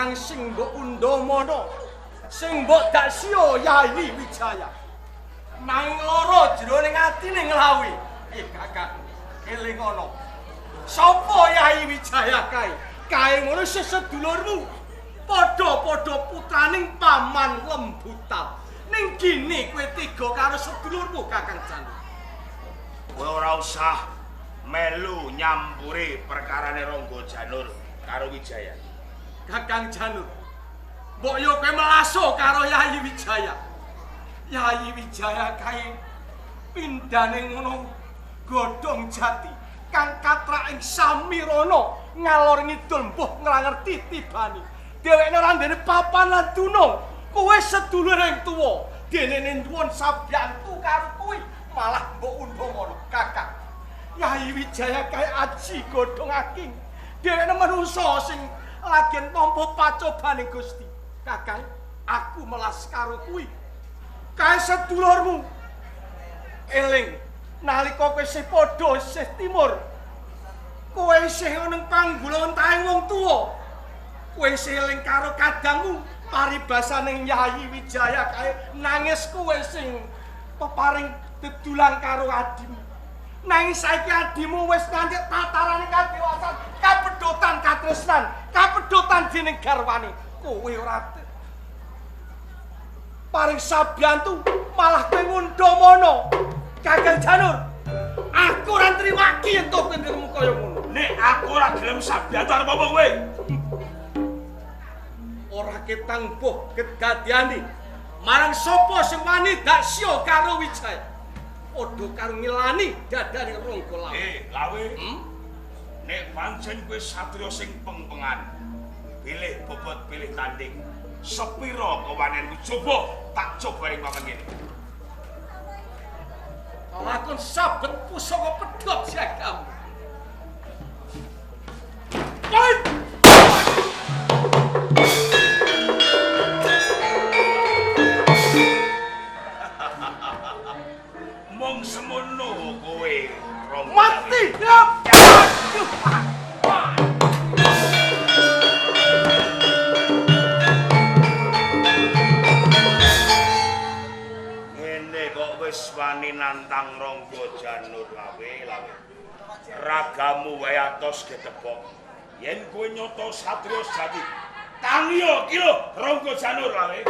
Kakang sing mbok undhamana, sing mbok dak sia Yayi Wijaya. Nanging lara jroning atine nglawi. Kakang, eling ana. Sapa Yayi Wijaya kae? Kae ngono sesedulurmu. Padha-padha putraning Paman Lembutal. Ning gini kowe tega karo sedulurmu Kakang Janur. Kowe ora usah melu nyampuri perkarane Rangga Janur karo Wijaya. Kakang Janur, mbok yo kowe melaso karo Yayi Wijaya. Yayi Wijaya kae pindhane ngono godhong jati kang kathrak ing samirana ngalor ngidul mbuh ngrangerti tibani. Dheweke ora ndene papan lan dunung. Kowe sedulur ing tuwa, dene nyuwun sabyantu karo kuwi malah mbok undhamana Kakang. Yayi Wijaya kae aji godhong aking. Dheweke manungsa sing lagen tampa pacobaning Gusti. Kakang, aku melas karo kuwi. Kae sedulurmu. Eling, nalika kowe isih padha isih timur. Kowe isih ning panggulawan taeng wong tuwa. Kowe isih eling karo kadangmu, paribasaning Yayi Wijaya kae nangis kowe sing peparing dedulang karo adimu. Nanging saiki adimu wis nganti tatarane kadewasan, kapedotan katresnan, kapedotan dening garwane. Kowe ora paring sabyantu malah kowe ngundhamana. Kakang Janur, aku ora nrimaki entuk pintermu kaya ngono. Nek aku ora gelem sabyantu arep apa kowe? Ora ketang mbuh kedadiane marang sapa sing wani dak sia karo Wijaya. Padha karo ngilani dadane Rangga Lawe. Lawe. Nek pancen kowe satriya sing pengpengan, pilih bobot pilih tanding. Sepira kewanenmu coba tak coba ing papan kene. Lakon sabet pusaka pedhot jagam. Mong semono kowe Rangga. Mati! Ya! Wani nantang Rangga Janur Lawe. Ragamu wae atos gedebok. Yen kowe nyoto satriya sejati, tangiya ki lho Rangga Janur Lawe.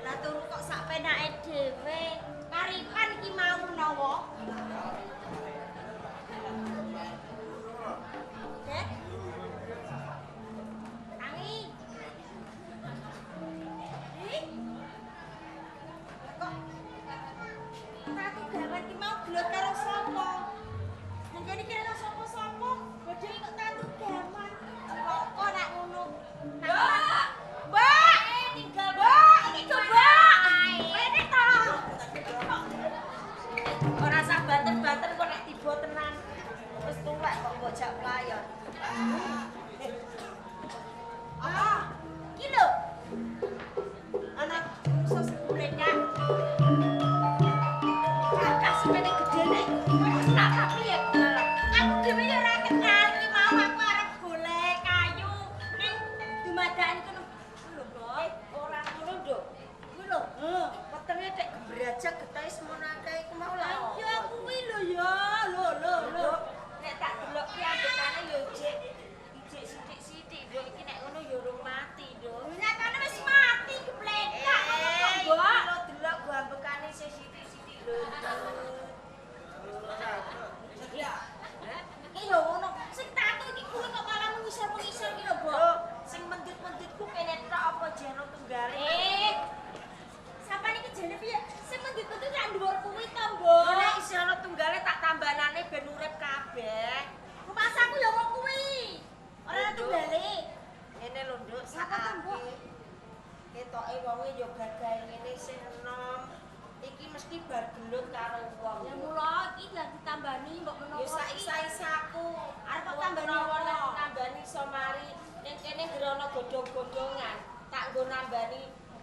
Lah turu kok sak penake dhewe. Karipan iki mau menawa.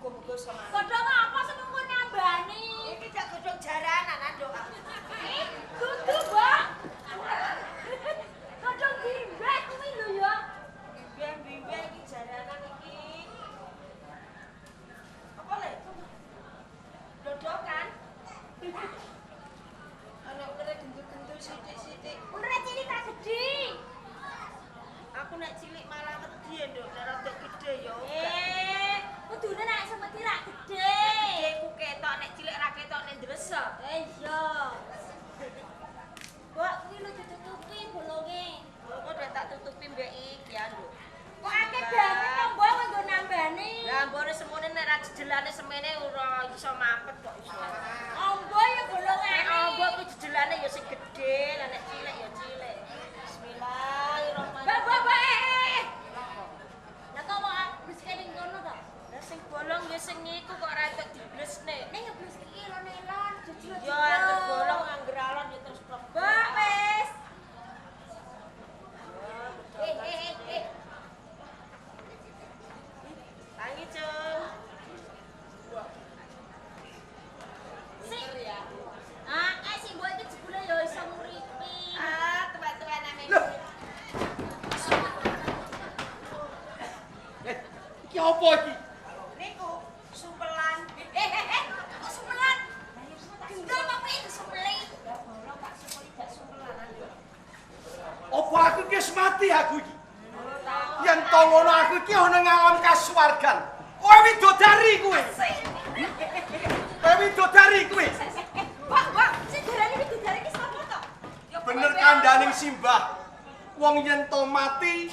muga-muga semangat. Godhong apa sing mung nyambani? Iki gak godhong jaranan, Nduk. Ih, dudu, Mbak. Godhong bimbek kuwi lho ya. Bimbe iki jaranan iki. Apa le? Dodokan. Ana ukure gendut-gendut sithik-sithik. Ora cilik tak gedhi. Aku nek cilik malah wedi ya, Nduk, nek rada gedhe ya. Kudune nek semeti rak gedhe. Gedheku ketok nek cilik ra ketok nek ndresek. Iya. Mbak, kuwi lho ditutupi bolonge. Kok udah tak tutupi mbek iki ya, Nduk. Kok akeh banget kok Mbak nggo nambani. Lah mbone semene nek ra jejelane semene ora iso mampet kok iso. Ombo ya bolongane. Nek ombo ku jejelane ya sing gedhe, lah nek cilik ya cilik. Bismillahirrahmanirrahim. Mbak. Lah kok mau beske ning kono to? Lah sing bolong ya sing iku kok ora entuk diblesne. Ning ngeblus iki elon-elon, jujur. Ya angger bolong angger alon ya terus plek. Mbak wis. Tangi, Cung. Sik. Ah, si Mbok iki jebule ya iso nguripi. Ah, tuwek-tuwek nang Loh. Iki apa iki? niku sumpelan. Kok sumelan? Gendol apa iki sumeli? Lah bolong tak supeli gak sumpelan. Apa aku iki wis mati aku iki? Tahu. Yen to ngono aku iki ana ing alam kasuwargan. Kowe widodari kuwi. Kowe widodari kuwi. Mbak, sing darane iki didare iki sapa to? Bener kandhaning Simbah. Wong yen to mati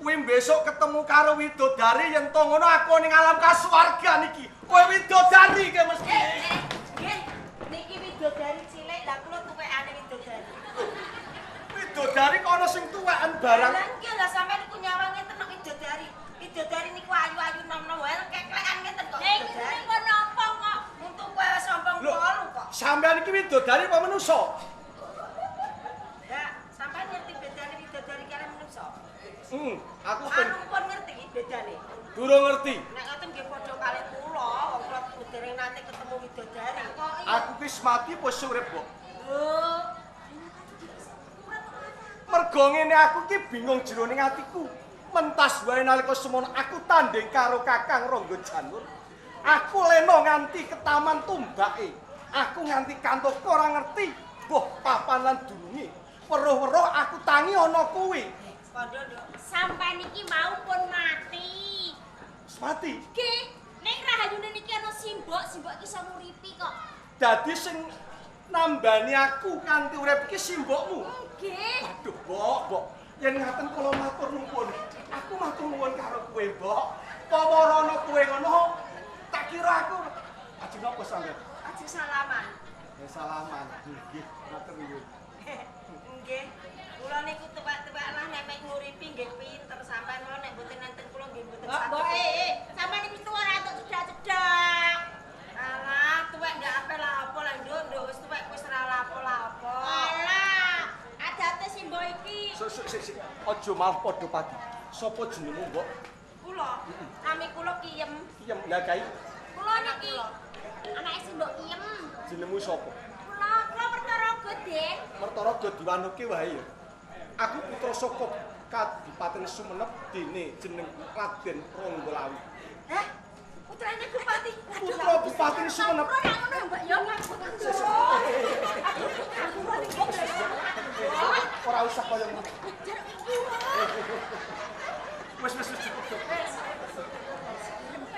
kuwi besok ketemu karo widodari yen to ngono aku ning alam kasuwargan iki. Kowe widodari ke mesti. Nggih, niki widodari cilik, lah kula tuwekane widodari. Widodari kok ana sing tuwekan barang. Lah nggih lah sampeyan niku nyawang ngenten kok widodari. Widodari niku ayu-ayu nom-nom wae keklekan ngenten kok. Ning iki kok napa kok? Untuk kowe sombong Loh. polu kok. Sampeyan iki widodari apa manusa? Ya, sampeyan ngerti bedane widodari karo menungso? Aku ben Anu pun ngerti bedane. durung ngerti. Nek ngoten nggih padha kalih kula, wong kula dereng nate ketemu widodari. Aku ki wis mati apa wis urip, Mbok? Loh. Mergo ngene aku ki bingung jroning atiku. Mentas wae nalika semono aku tanding karo Kakang Rangga Janur. Aku leno nganti ke taman tumbake. Aku nganti kantuk ora ngerti boh papan lan durunge. Weruh-weruh aku tangi ana kuwi. Kandha Nduk. Sampai niki mau pun mati. Wis mati. Nggih, ning rahayune niki ana simbok iki iso nguripi kok. Dadi sing nambani aku kanthi urip iki simbokmu. Nggih. Aduh, Mbok. Yen ngaten kula matur nuwun. Aku matur nuwun karo kowe, Mbok. Pawarana kowe ngono, tak kira aku ajeng apa sampeyan? Ajeng salaman. Ya salaman. Nggih, matur nuwun. Nggih. Kula niku tuwek-tuwek lah nek mek nguripi nggih pinter sampean kula nek mboten nenten kula nggih mboten saged. Mbok sampeyan iki tuwa ra entuk cedak-cedak. Alah, tuwek ndak apel apa lah Nduk, wis tuwek wis ora lapo-lapo. Alah, adate simbok iki. Sik. Aja malah padha pati. Sopo jenengmu, Mbok? Kula, nami kula Kiyem. Kiem nggakai Kula niki anake simbok iem. jenengmu sapa? Kula Pertaraga, Den. Mertaraga diwanuke wae ya. Aku putra saka Kadipaten Sumenep dene jeneng Raden Ranggalawi. Hah? Putrane Bupati. Putra Bupati Sumenep. Ora ngono, Mbak ya. Ora usah kaya ngono. Wis cukup.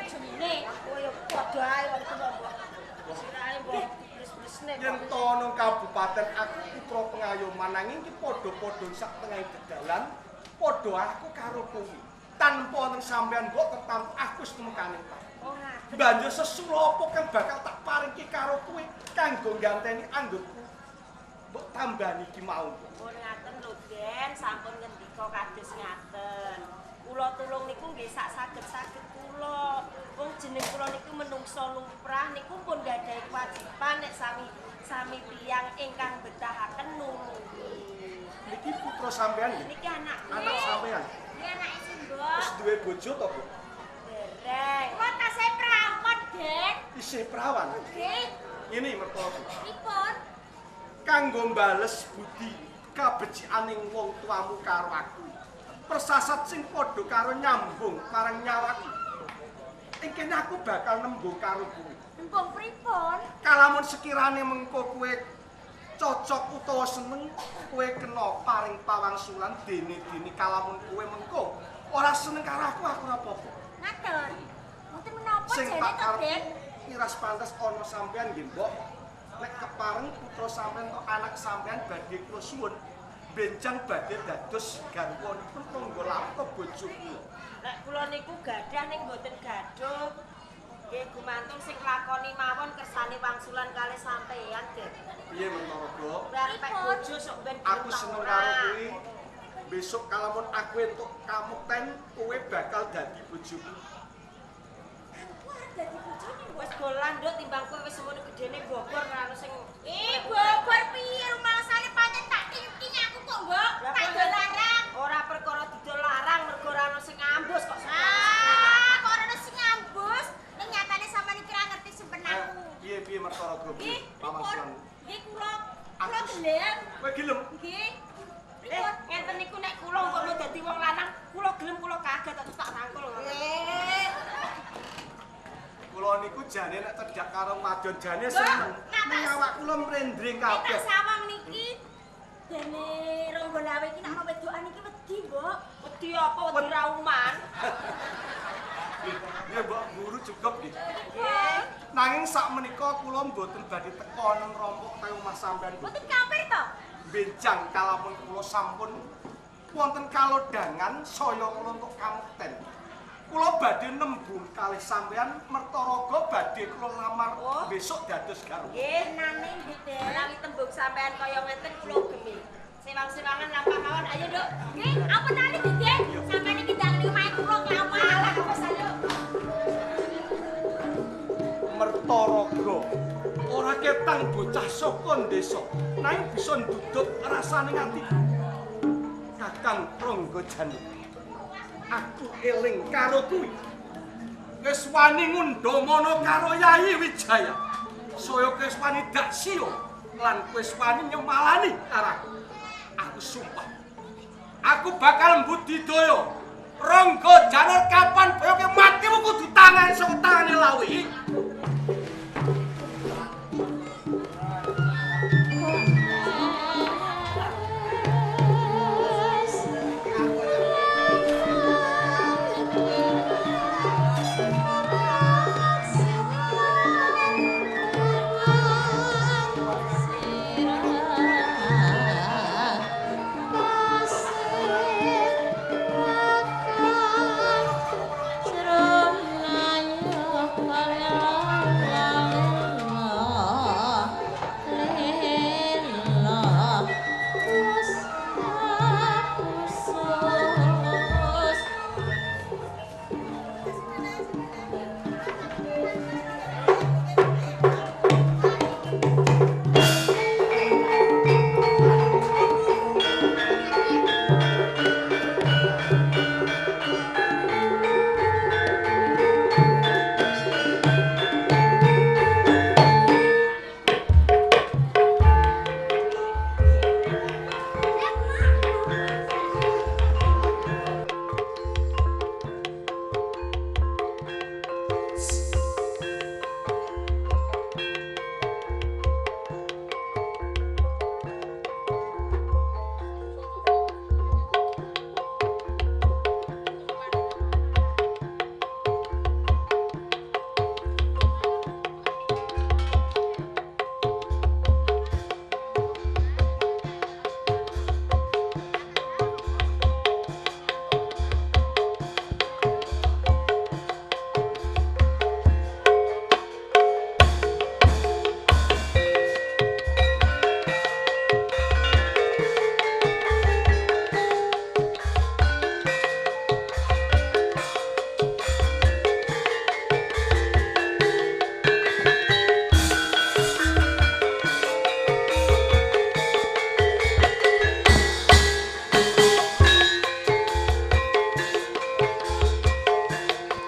Jenenge Koyo padha ae wong tuwa, Mbok. Sirahe mbok bles-blesne. Yen to nang kabupaten aku putra pengayoman nanging ki padha-padha sak tengah dalan padha aku karo kowe. Tanpa nang sampean mbok ketampa aku wis temekane. Ora. Banjur sesula apa kang bakal tak paringke karo kowe kanggo ganteni anggotku. Mbok tambani iki mau. Pun ngaten lho, Den, sampun ngendika kados ngaten. Kula tulung niku nggih sak saged-saged kula. Wong jeneng kula niku menungso lumrah niku pun gadahi kewajiban nek sami tiyang ingkang betahaken nulungi. Niki putra sampean nggih? Niki anak Anak sampean. iki anake simbok. Wis duwe bojo to, Bu? dereng. Kok tasih prapon Den. Isih prawan. Nggih. Ngene mertua. Pripun? Kanggo mbales budi kabecikaning wong tuamu karo aku. Persasat sing padha karo nyambung marang nyawaku. Ing kene aku bakal nembung karo kowe. Nembung pripun? Kalamun sekirane mengko kowe cocok utawa seneng, kowe kena paring pawangsulan dene-dene kalamun kowe mengko ora seneng karo aku ora apa-apa. Ngaten. Mboten menapa Sing jane tak to, karep Den? miras pantes ana sampean nggih, Mbok. Nek kepareng putra sampean atau anak sampean badhe kula suwun benjang badhe dados garwanipun tangga lampah bojoku. Nek kula niku gadah ning mboten gaduh. Nggih gumantung sing lakoni mawon kersane wangsulan kalih sampeyan, Den. Piye Mentaraga? Berpek bojo sok ben Aku seneng karo kowe. Besok kalamun aku entuk kamukten, kowe bakal dadi bojoku. Dadi bojone Wis golan nduk timbang kowe wis semono gedene Bogor ora sing Bogor piye rumasane pancen tak ting-ting aku kok, Mbok. Lah, Tak kok dolarang. ora perkara didol larang mergo ora ono sing ngambus kok Kok ora sing ngambus? Ning nyatane sampeyan iki ora ngerti sempenaku. Piye Mentaraga? Nggih, pripun? Pamangsulan. Nggih kula Aku- gelem. Kowe gelem? Nggih. ngenten niku nek kula umpama dadi wong lanang, kula gelem kula kaget terus tak rangkul. Kula niku jane nek cedhak karo wadon jane Mbak, seneng. nak Ning tak- awak kula mrendring Tak kabeh. sawang niki dene ronggo lawe iki nek ana wedokan iki wedi, Mbok. Wedi apa wedi rauman? Ya Mbok guru cukup nggih. Nggih. Nanging sakmenika kula mboten badhe teka nang rompok te omah sampean. Mboten kampir to? Benjang kalamun kula sampun wonten kalodhangan saya kula untuk kamukten. Kula badhe nembung kalih sampean Mertaraga badhe kula lamar Oh. besok dados garwa. Nggih. Nane nggih, Den. Menawi tembung sampean kaya ngenten kula gemi. Sewang-sewangan lampah mawon ayo, Nduk. Nggih, apa nane nggih, Den? Sampeyan iki dalem omahe kula nglawan. Wis ayo. Mertaraga ora ketang bocah saka desa nanging bisa ndudut rasane ati. Kakang Pranggajani, aku eling karo kuwi. Wis wani ngundhamana karo Yayi Wijaya. Saya wis wani dak siya lan wis wani nyemalani karo aku. Aku sumpah. Aku bakal mbudidaya Rangga Janur kapan boyoke matimu kudu tangan saka tangane Lawi.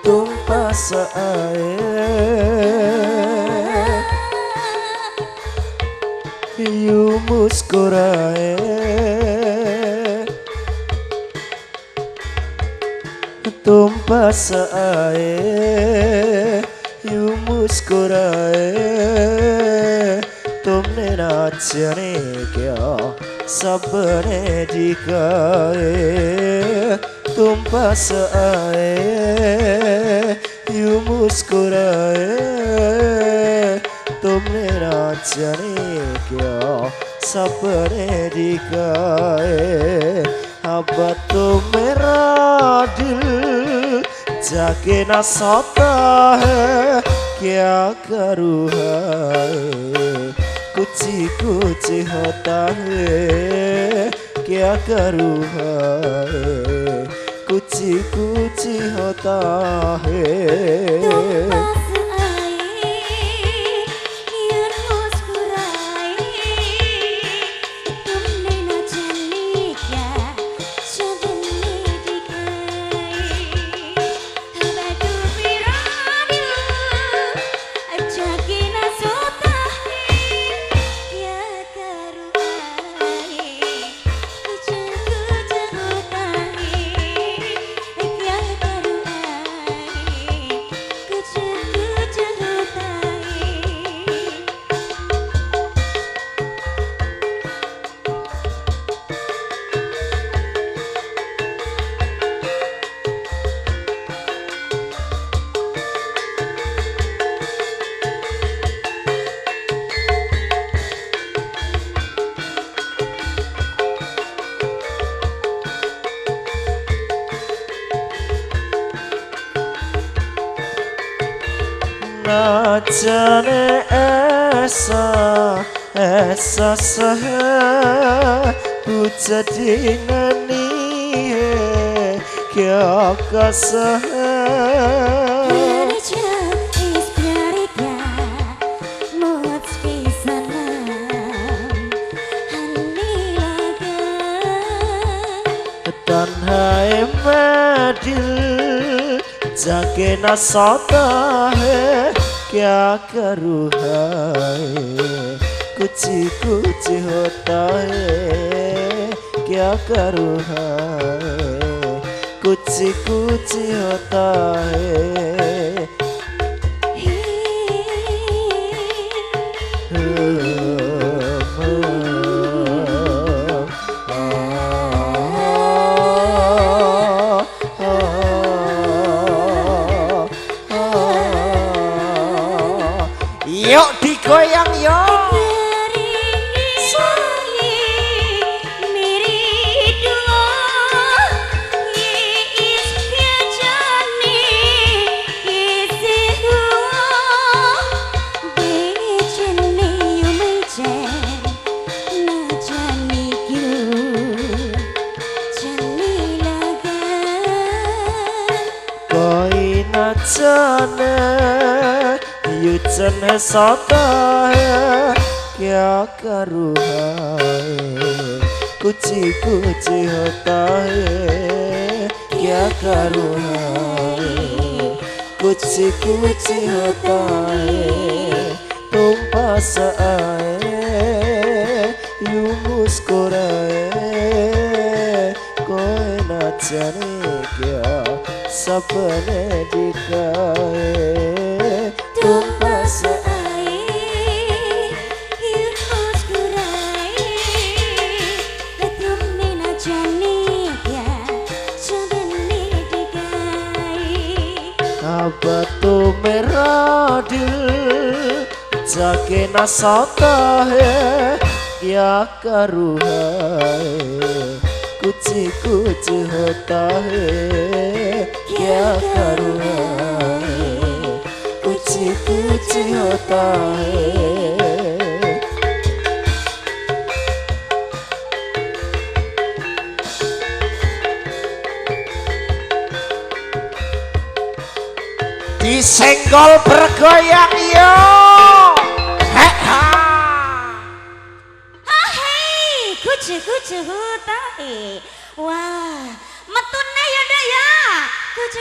tumpah air muskurae tumpah ae yu muskurae तुमने नाचने क्या सबने दिखाए तुम पास आए यूं मुस्कुराए तुमने नाचने क्या सपने दिखाए अब तो मेरा दिल जाके ना सोता है क्या करूँ है कुछ होता है क्या करूँ है कुछ होता है ना जाने ऐसा है कुछ नहीं है क्या कसम है तन्हाई में दिल जाके ना सोता है क्या करूँ है कुछ होता है क्या करूँ है कुछ होता है Yuk digoyang yuk. कोई न जाने ये जन सोता है क्या करूँ है कुछ होता है क्या करूँ है कुछ होता है तुम पास आए यूं मुस्कुराए कोई न जाने क्या सपने दिखाए तुम पास आए यूं मुस्कुराए तुमने न जाने क्या सपने दिखाए अब तो मेरा दिल जाके ना सोता है क्या करूँ है कुछ होता है क्या करूँ कुछ होता है disenggol bergoyang yo kucu hutahe wah metune ya ndak ya kucu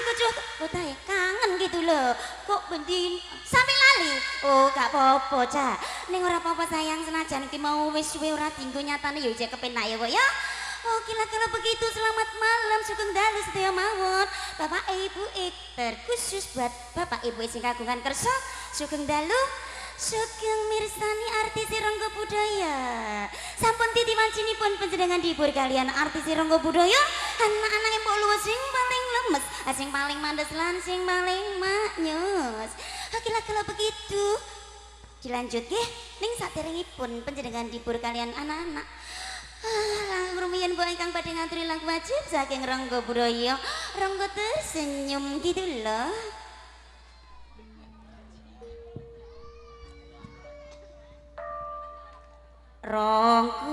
hutahe kangen ki gitu loh. Kok bendin sampe lali? Oh, gak apa-apa, Cak. Ning ora apa-apa sayang, senajan iki mau wis suwe ora dinggo nyatane ya jek kepenak ya kok ya. Oh, kira-kira begitu. Selamat malam, sugeng dalu sedaya mawon. Bapak Ibu terkhusus buat Bapak Ibu sing kagungan kersa, sugeng dalu. Sugeng mirsani artis Rangga Budaya. Sampun titi wancinipun panjenengan dihibur kalian artis Rangga Budaya. Anak-anak embok luwes sing paling lemes, sing paling mandes lan sing paling maknyus. Kira-kira begitu. Dilanjut nggih ning saderengipun panjenengan dihibur kalian anak-anak. Lang rumiyin mbok ingkang badhe ngaturi lagu wajib saking Rangga Budaya. Rangga tersenyum gitu loh. Rangga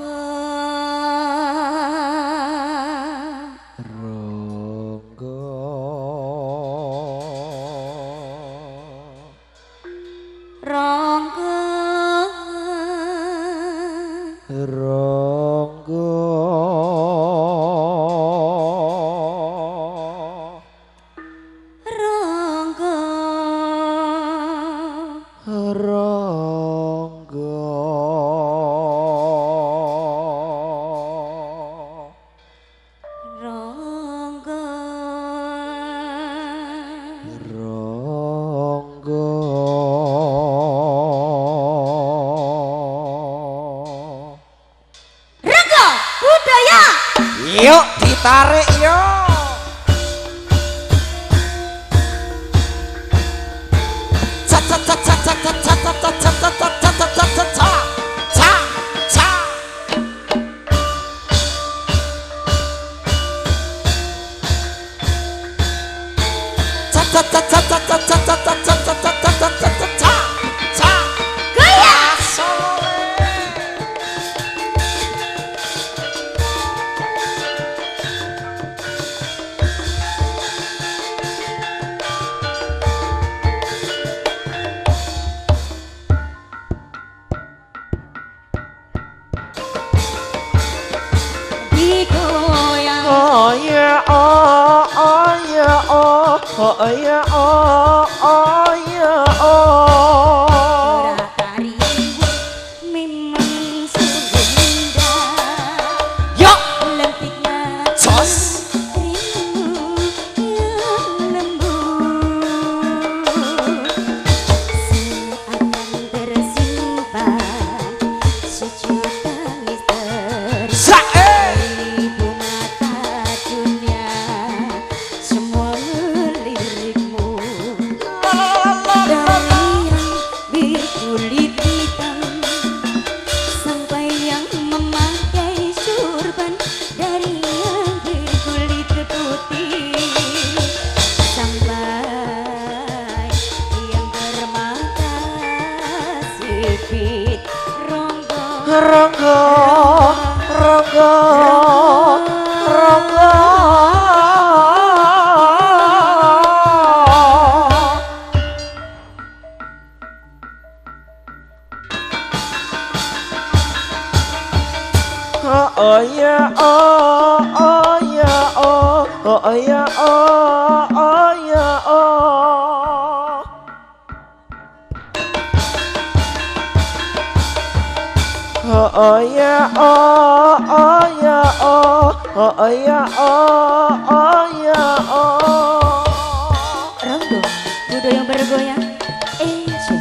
Budaya. Yuk ditarik yuk. Rangga Budaya bergoyang. Enjoy.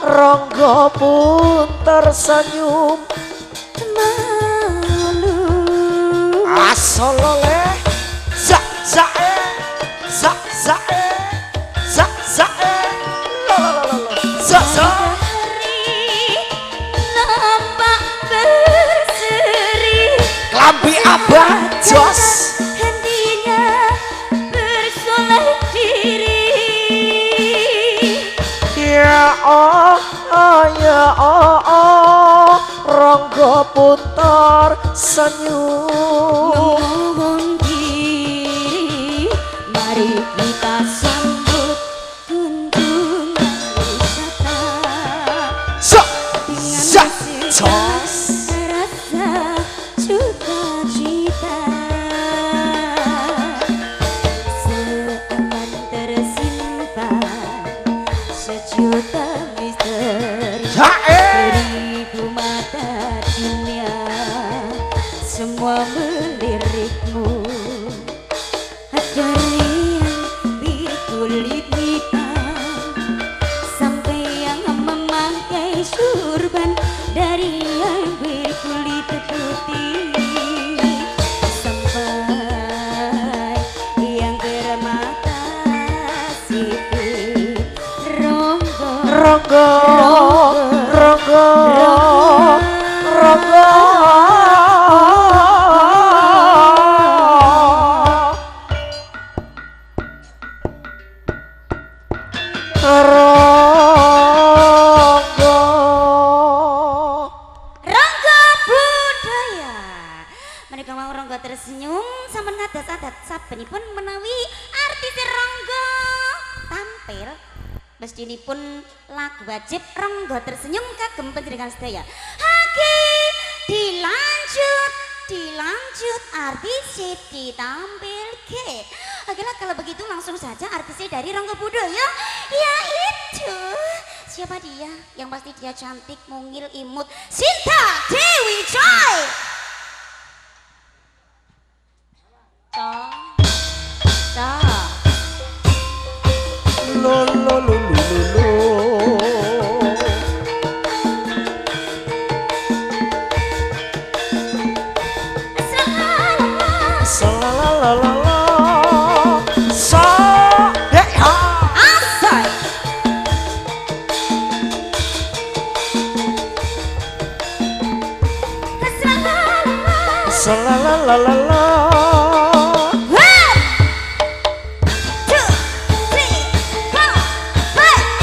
Rangga pun tersenyum malu. Asolole zak zae zak zae zak zae zak zae nampak berseri klambi abah jos pun tersenyum. Memohon diri, mari kita sambut kunjungan wisata dengan segala rasa sukacita. Seakan tersimpan sejuta misteri, seribu mata dunia semua melirikmu. Dari yang berkulit hitam sampai yang memakai surban, dari yang berkulit putih sampai yang bermata sipit. Ronggo, Ronggo, Ronggo, Ronggo. Ronggo budaya. Mereka mau Ronggo tersenyum sampean ngados adat sabenipun menawi artis Ronggo tampil mestinipun lagu wajib Ronggo tersenyum kagem panjenengan sedaya. Haki dilanjut artis ditampilke. Oke lah, kalau begitu langsung saja artisnya dari Ronggo budaya, yaitu siapa dia? Yang pasti dia cantik, mungil, imut, Sinta Dewi Joy. Lo lo lo lo lo lo. Salalalala. Sa dek ha. Asai. Salalalala.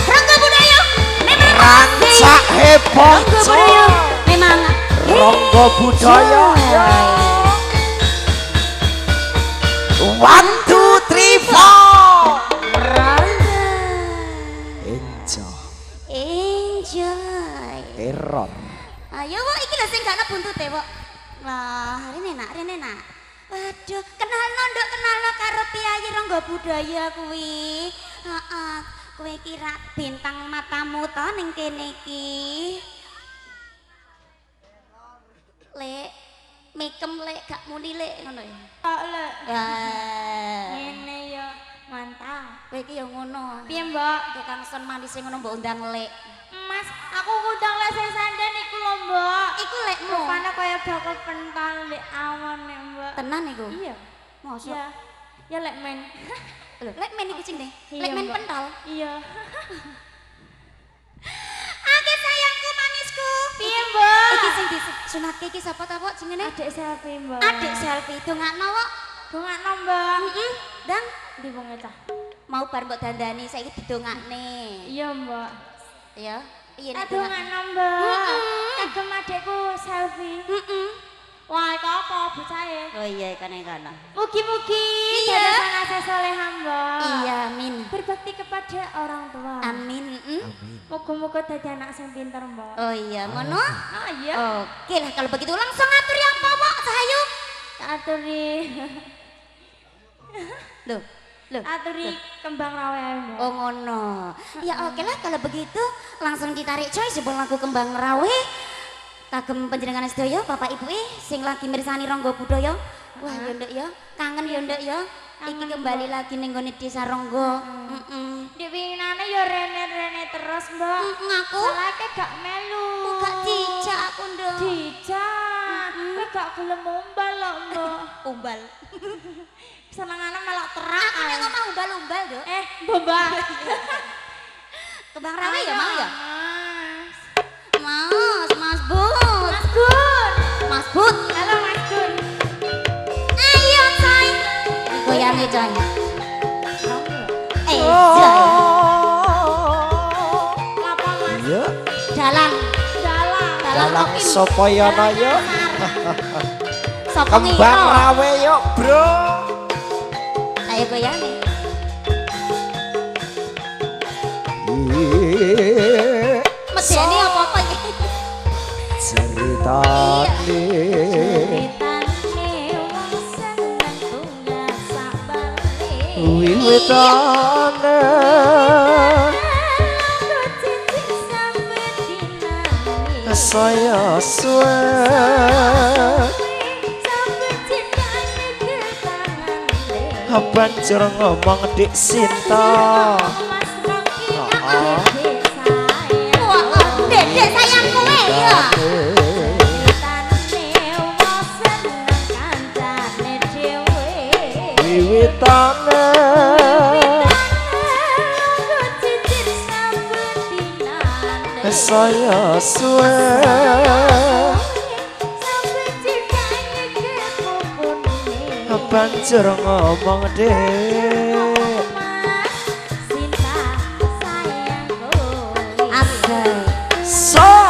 Ronggo budaya memang Rancak heboh. Ronggo budaya memang Ronggo budaya. One, two, three, four. Enjoy. Teror. Ayo wok iki lho sing gak ana buntute wok. Lah, rene nak. Waduh, kenalno karo piyayi Ronggo budaya kuwi. Heeh, kowe iki rak bintang matamu to ning kene iki. Lek mikem lek gak muni lek ngono ya. Kok lek Wah. ngene ya mantap. Kowe iki ya ngono. Piye, Mbak? Tukang son manis sing ngono mbok undang lek. Mas, aku kudang lek sing sanden iku lho, Mbak. Iku lekmu. Rupane kaya bakal pental di awan nek, Mbak. Tenan iku. Iya. Mosok. Ya. Ya lek men. Lho, lek men iku sing deh. Iya, Lek men Mbak. pentol. Iya. Ake sayangku manisku. Piye, Mbak? Iki sing disunatke iki sapa ta, Pok? Jenenge? Adik selfie, Mbak. Adik selfie dongakno, Pok. Dongakno, Mbak. Heeh. Dang Ndi wong eta? mau bar mbok dandani saiki didongakne. Iya, Mbak. Ya. Iya nek Aduh, dongakne. ngano, Mbak. Mm-mm. Kagem adikku selfie. Heeh. Wah, itu apa bocahe? Oh iya kono. Mugi-mugi Iya. dados anak salehah, Mbak. Iya, amin. Berbakti kepada orang tua. Amin. Heeh. Moga-moga dadi anak sing pinter, Mbak. Oh iya, ngono. Ah, iya. Oke lah kalau begitu langsung atur ya apa, Pok? Sahayu. Tak aturi. Loh. Aturi kembang rawe ae, Mbak. Oh ngono. Ya oke lah kalau begitu langsung ditarik coy sebuah lagu kembang rawe. Kagem panjenengan sedaya Bapak Ibu sing lagi mirsani Ronggo budaya. Wah yo nduk ya, kangen yo nduk ya. Iki Kangen, kembali lagi ning nggone Desa Ronggo. Di winginane ya rene-rene terus, Mbak. Ngaku Salahke gak melu. gak dijak aku nduk. Dijak. Kowe gak gelem umbal lho, Mbak. Umbal. Senengane melok terak. Aku nek ngomong umbal-umbal, Nduk. Mbak. Kembang rawe ya mau ya? Mas. Mas Bud. Mas Gun. Mas Bud. Halo Mas Gun. Ayo coy. Goyange coy. Coy. Apa Mas? Iya. Dalang. Dalang. Dalang dalang sapa yana yo Sapa kembang ngira? rawe yo bro Ayo goyang. Medeni apa-apa iki? ceritane wiwitane saya suwe banjur ngomong dik Sinta Dedek sayang kowe ya. wiwitane saya suwe banjur ngomong dek so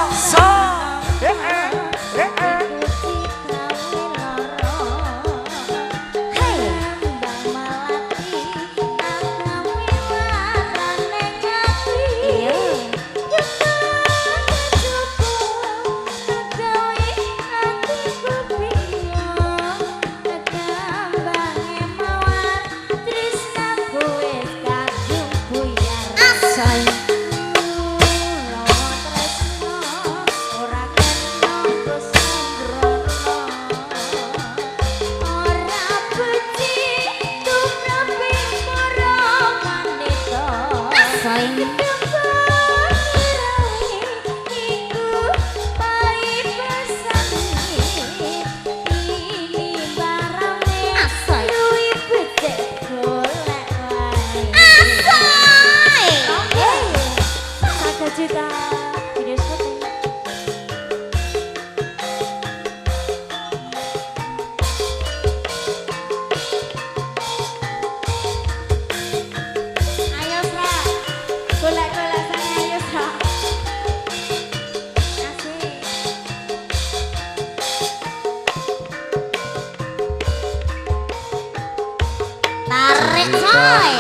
Tarik coy.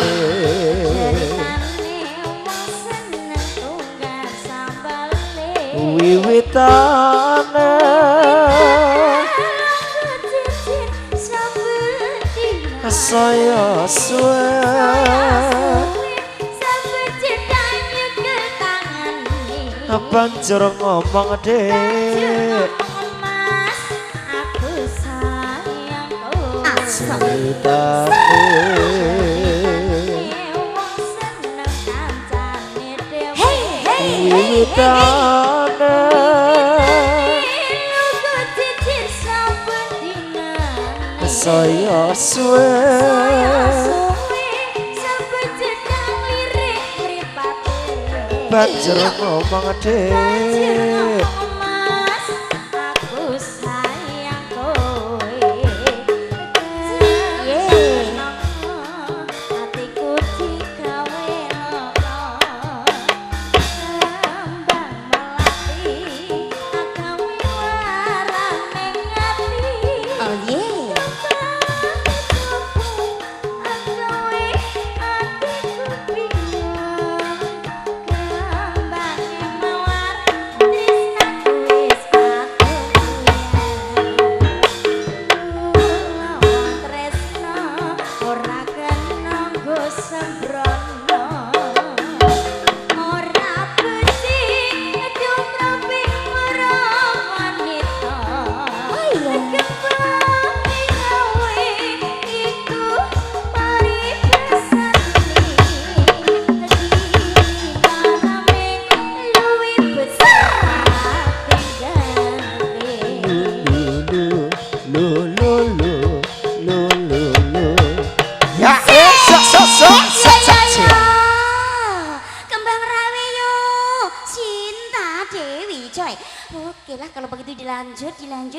wiwitane saya suwe banjur ngomong dek wiwitane saya suwe banjur ngomong dek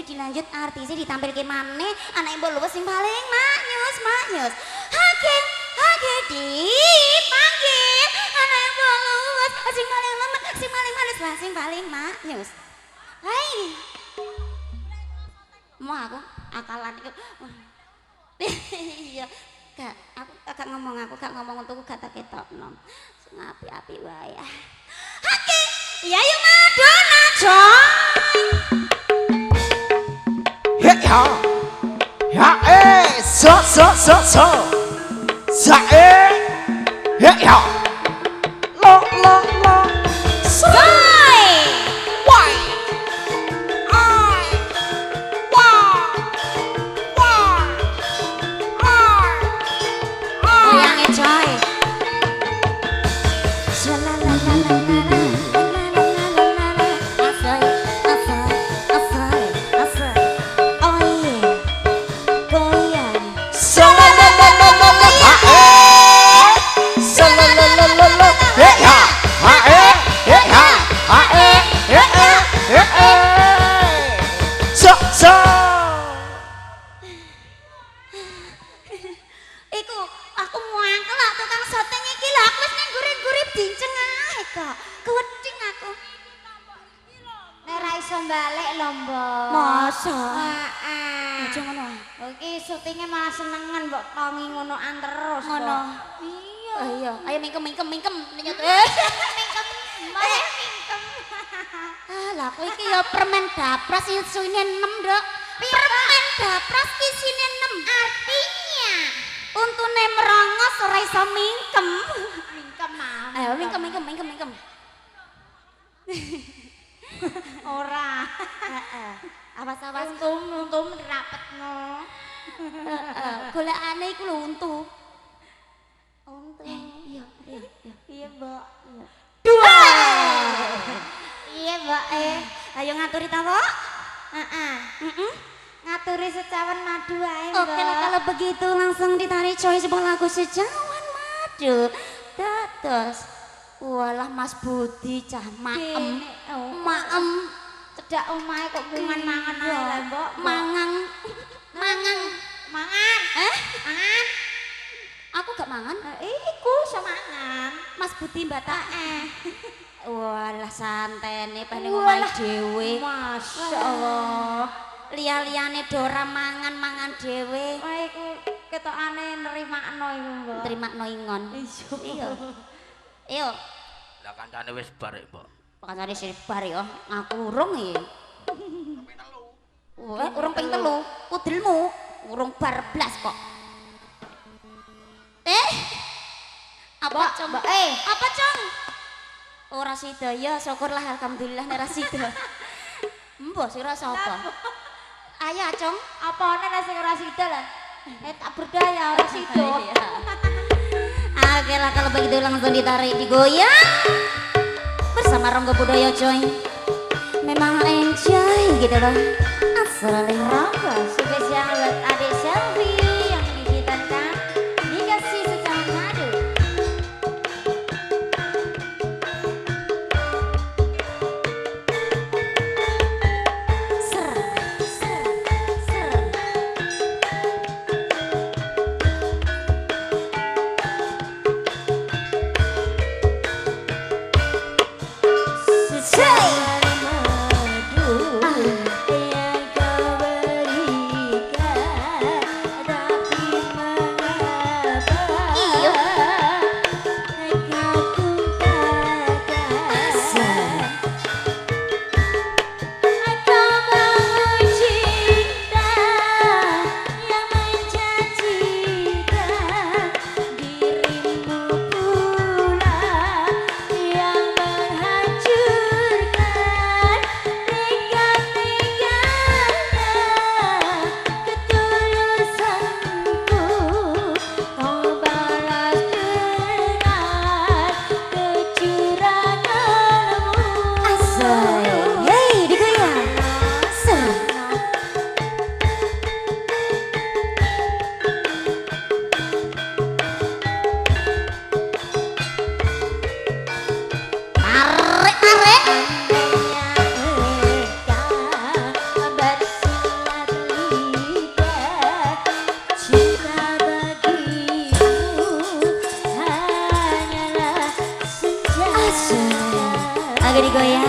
dilanjut artisnya ditampilke maneh anak mbok luwes sing paling maknyus hake dipanggil anak mbok luwes sing paling lemet sing paling manis sing paling maknyus Hai. Mau aku akalan iku. Iya. Aku gak ngomong untukku gak tak ketokno. Sing apik-apik wae. Oke. Ya yuk Madonna coy. Ya ya so sa ya lo Soy. why Goyange coy. Iku aku muangkel lah tukang soteng iki lah aku wis ning gurip-gurip dinceng ae kok. Keweding aku. Nek ra iso balik lho, Mbok. Masa? Heeh. Aja ngono. Iki syutinge malah senengan mbok tongi ngonoan terus. Ngono. Iya. Oh iya, ayo mingkem nyot. Mingkem. Mbok mingkem. Ah, lah kowe iki ya permen dapras isine 6, Nduk. Permen dapras isine 6. Artinya Untune merongos ora iso mingkem. mingkem mah. Ayo mingkem. Ora. Heeh. Awas-awas. Untum rapetno. Golekane iku lho untu. Iya. Iya, Mbok. Dua. Iya, Mbok. Ayo ngaturi ta, Mbok? Heeh. Heeh. Ngaturi secawan madu ae, Oke lah kalau begitu langsung ditarik coy sebuah lagu secawan madu. Dados. Walah Mas Budi cah maem. Maem cedak omahe kok bungan mangan ae lah, Mbok. mangang. Mangan. Mangan. Aku gak mangan. Iku semangan. Mas Budi Batak. Walah santene paling Walah. omahe dhewe. Masya Allah. Liya-liyane Dora mangan dhewe. Wah iku ketokane nerimakno iku, Mbok. Terimakno ingon. Iya. Iyo. Lah kancane wis bar rek, Mbok. Kancane sebar ya. Aku urung iki. Urung ping 3. Kudelmu urung bar blas kok. Apa, Cong? Apa, Cong? Ora sida ya, syukurlah alhamdulillah nek ora sida. Mbah sira sapa? Ayo, Cong. Apane nek sing ora sida lah. Tak berdaya ora sida. Oke lah kalau begitu langsung ditarik digoyang bersama Ronggo Budaya coy. Memang enjoy gitu loh. Asal Ronggo spesial buat adik Selfie yang digitarkan dikasih secawan madu. ser ser. Agak digoyang.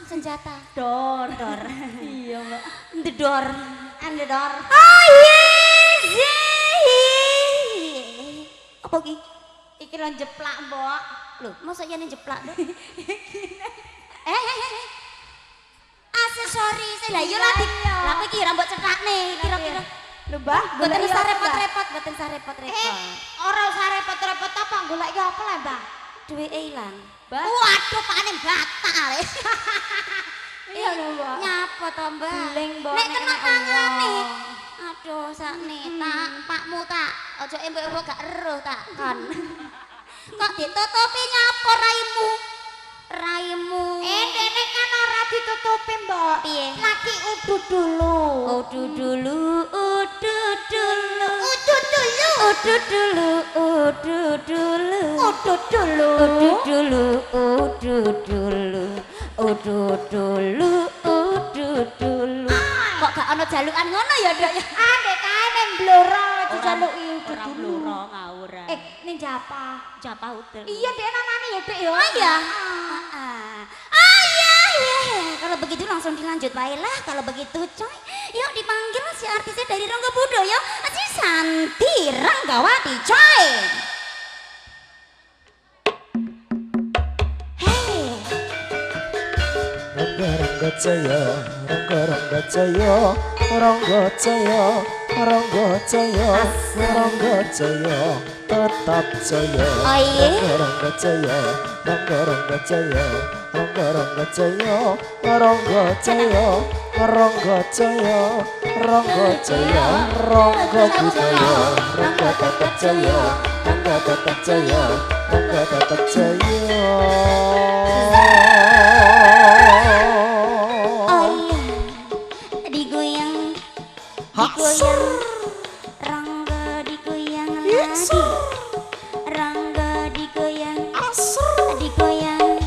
senjata. Dor. Dor. Iya, Mbak. Ndedor. Andedor. Oh yes. Apa ki? Iki lho jeplak, Mbok. Loh, masa yen jeplak lho? Aksesoris. Lah iya lah. Lah kowe iki ora mbok cetakne, kira-kira. Lho, Mbah, Boten golek usah apa, Mbah? repot-repot, boten usah repot-repot. Ora usah repot-repot apa golek iki apa lah, Mbah? Duweke ilang. Mbah. Waduh, pakane batal. Iya lho, Mbak. Nyapa to, Mbak? Beling, Mbok, Nek nek kena kena tangane. Allah. Aduh, sakne tak pakmu tak. Aja embok-embok gak eruh tak kon. Kok ditutupi nyapa raimu? Raimu. Dene kan ora ditutupi, Mbok. Piye? Lagi udut dulu. Udut dulu, udut dulu. Udut dulu. Udut dulu, udut dulu. Udut dulu. Udut dulu, udut dulu. Udut dulu, udut dulu. Kok gak ana jalukan ngono ya, Dok ya? Adek kae ning bloro dijaluki udut Ora dulu. bluro ngawur. Ning Japa. Japa udel. Iya, Dek namanya ya, Dek ya. Oh iya. Iya. Kalau begitu langsung dilanjut baiklah. Kalau begitu coy, yuk dipanggil si artisnya dari Rangga Budoyo, si Santi Ranggawati coy. Hey. Rangga Jaya, Rangga Jaya, Rangga Jaya, Rangga Jaya, Rangga Jaya, tetap jaya. Oh iya. Rangga Jaya, Rangga Jaya, Rangga Jaya, Rangga Jaya, Rangga Jaya, Rangga Jaya, Rangga Budaya, Rangga tetap jaya, Rangga tetap jaya, Rangga tetap jaya. Oh iya. Digoyang. Digoyang. Rangga digoyang lagi. Rangga digoyang. Digoyang.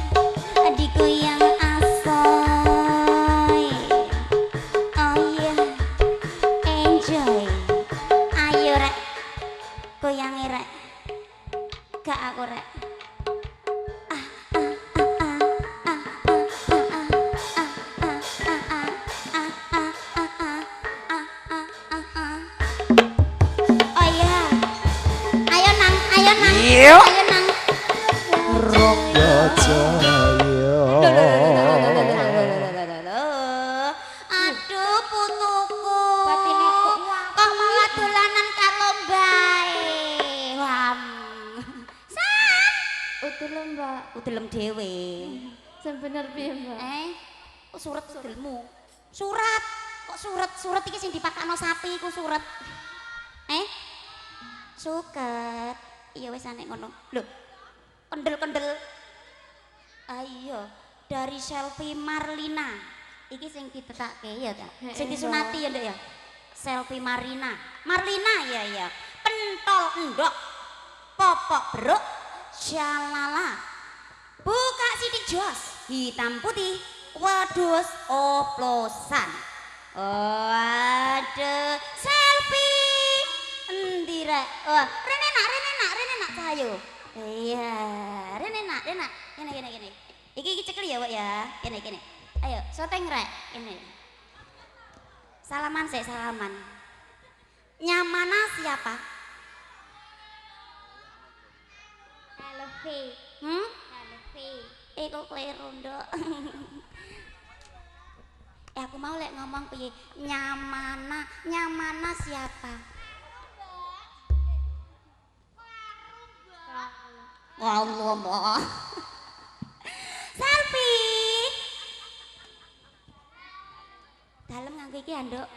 Digoyang asoy. Oh iya. Enjoy. Ayo rek. Goyangi rek. Gak aku rek. Oh iya. Ayo nang, ayo nang. Ayo nang. Rangga Jaya. Aduh putuku. Batine kok Kok malah dolanan karo mbae. Wam. Sam. Udelem, Mbak. Udelem dhewe. Sebener piye, Mbak? Kok surat udelmu? Surat. Kok surat iki sing dipakakno sapi iku surat. Suket. Iya wis anek ngono. Lho. Kendel-kendel. Ayo, dari Selfie Marlina. Iki sing ditetekke ya ta. Sing disunati ya, Nduk ya. Selfie Marlina. Marlina ya. Pentol endok. Popok beruk. Shalala. Buka sidik jos. Hitam putih. Wedhus oplosan. Waduh, selfie. Endi rek? Wah, rene nak cahayu. Iya, rene nak. Gini. Iki cekli ya, Wak ya. Gini. Ayo, syuting rek. Ini. Salaman. Nyamana siapa? Elvi. Kok kleru, Nduk. Aku mau lek ngomong piye? Nyamana siapa? Allah. Selfie. Dalem nganggo iki ya, Nduk.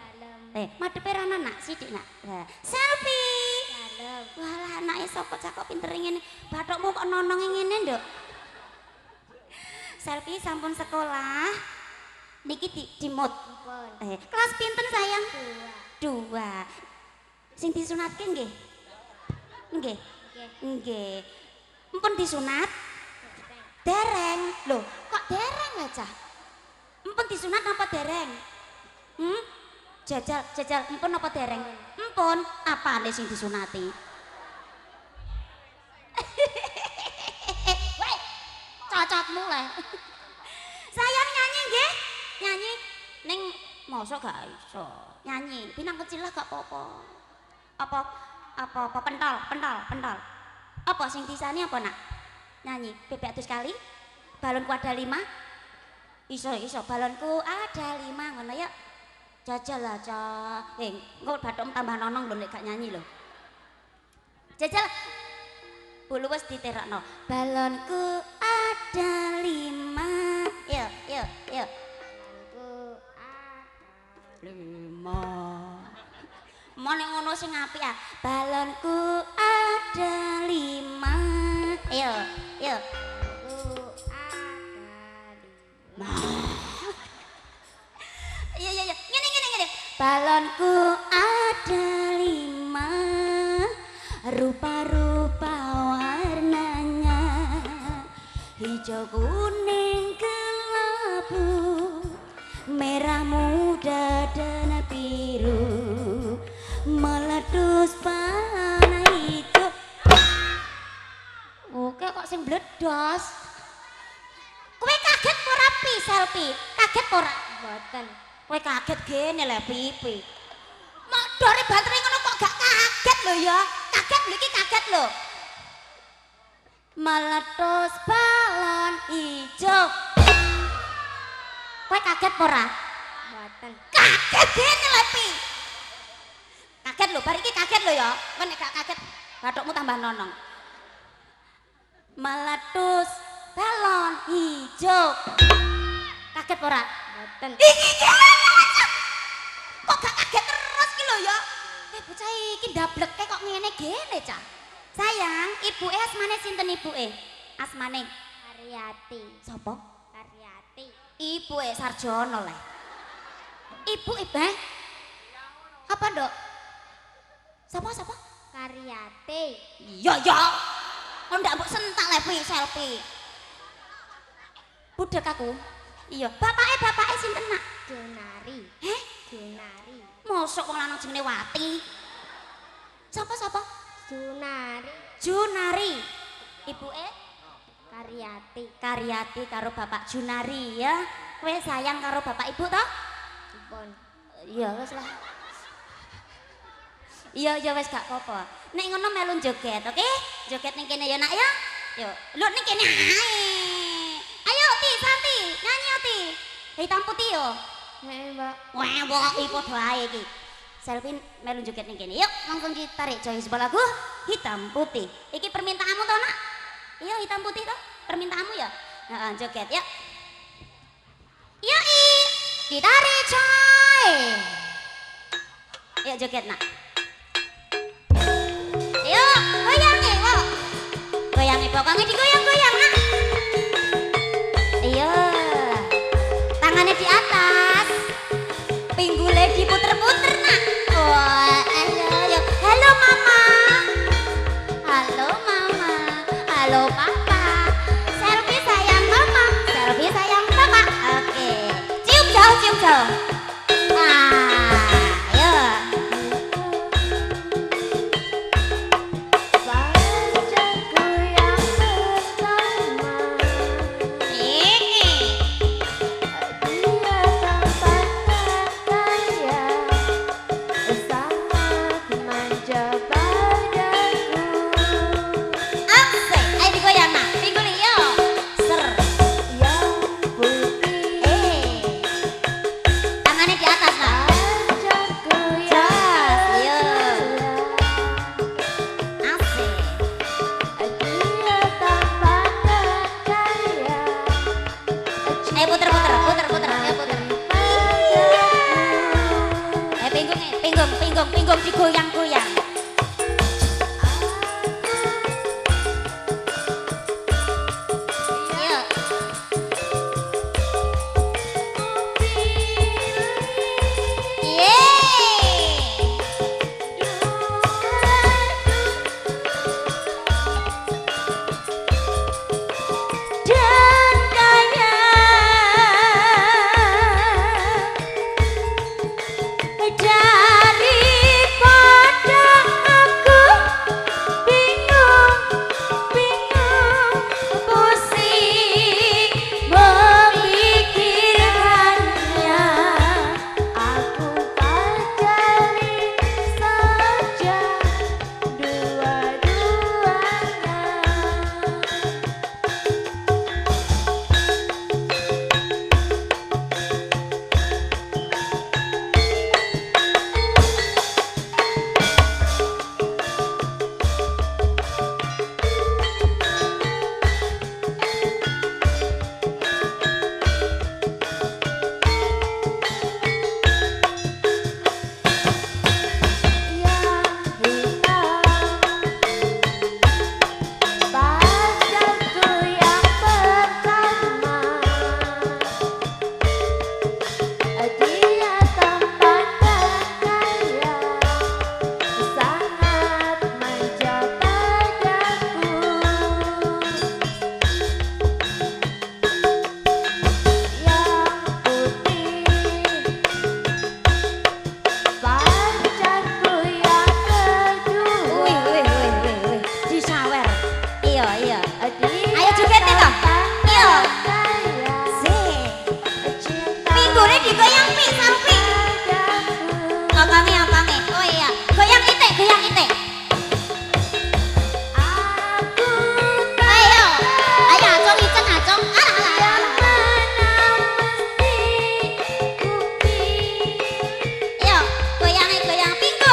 Madhepe rono nak sithik nak. Selfie. Dalem. Walah anake sapa cakep pinter ngene. Bathokmu kok nononge ngene, Nduk. Selfie sampun sekolah. Niki di mod. Kelas pinten sayang? 2. Sing disunatke nggih? Nggih. Mpun disunat? Dereng. Loh, kok dereng aja? Mpun disunat apa dereng? Jajal, mpun apa dereng? Mpun, apane sing disunati? Woi, cocot mulai. Sayang nyanyi nggih? Mosok gak iso. Nyanyi, pinang kecil lah gak apa-apa. Apa pentol. Apa sing disani apa nak? Nyanyi, bebek atus kali. Balonku ada 5. Iso, balonku ada 5 ngono ya. Jajal lah, Cak. Engko bathuk tambah nonong lho nek gak nyanyi lho. Jajal. Bulu wis diterakno. Balonku ada 5. Yuk. Balonku ada 5. Mone ngono sing apik ah. Balonku ada 5. Yuk. Balonku ada 5. Iya. Ngene. Balonku ada 5. Rupa-rupa warnanya. Hijau kuning kelabu, merah muda dan biru, meletus panah hijau. Oke kok sing bledos. Kowe kaget ora pi selfie? Kaget ora? Mboten. Kowe kaget gene le pipi. Mak dore baterai ngono kok gak kaget lho ya. Kaget lho iki kaget lho. Meletus balon hijau. Kowe kaget ora? Mboten. Kaget gene le pi. Kaget lho, bar iki kaget lho ya. Kowe nek gak kaget bathukmu tambah nonong. Meletus balon hijau. Kaget ora? Mboten. Iki kok gak kaget terus ki lho ya. Bocah iki ndableke kok ngene gene, Cah. Sayang, ibuke asmane sinten ibuke? Asmane Karyati. Sopo? Karyati. Ibuke Sarjono le. Ibu apa, Nduk? Sapa? Karyati. Iya. Kok ndak mbok sentak le pi selfie. Budek aku. Iya, bapake sinten nak? Junari. Junari. Mosok wong lanang jenenge Wati. Sapa? Junari. Ibuke Karyati karo bapak Junari ya. Kowe sayang karo bapak ibu toh? Dipun. Iya wis lah. Iya wis gak apa-apa. Nek ngono melu joget, oke? Joget ning kene ya nak ya. Yo, lu ning kene ae. Ayo Ti, Santi, nyanyi Ti. Hitam putih yo. Nek Mbak. Wah, mbok padha ae iki. Selfie melu joget ning kene. Yuk, langsung ditarik coy sebuah lagu hitam putih. Iki permintaanmu toh, Nak? Iya, hitam putih toh? Permintaanmu ya? Heeh, joget ya. Yoi. Ditarik coy. Yuk joget, Nak. Yuk, goyangi, kok. Goyangi pokoknya digoyang-goyang, Nak. Iya. Tangannya di atas. Pinggulnya diputer-puter, Nak. Wah, ayo. Halo Mama. Halo Papa. Selfie sayang Mama. Selfie sayang Papa. Oke. Cium jauh. Ayo. Pinggung digoyang-goyang. Yuk. Daripada Pi, Salpi. Apange. Oh iya, goyang itik. Ayo, acong icen acong. Alah. Yo, goyang pinggo.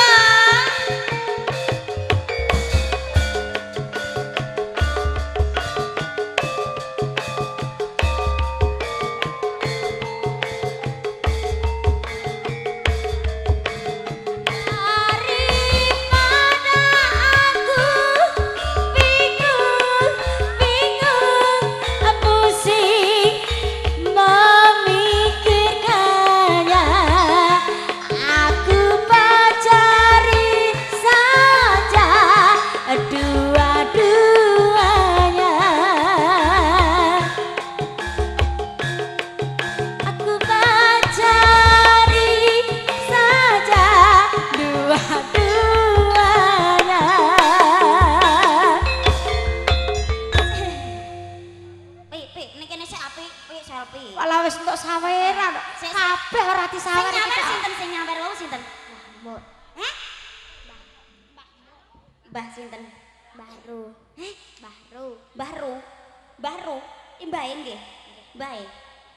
Walah wis entuk saweran. Kabeh ora disawer iki. Sing nyawer wau sinten? Mbok. Heh? Mbah sinten? Baru. Heh? Baru. Baru. Imbahe nggih. Mbahe.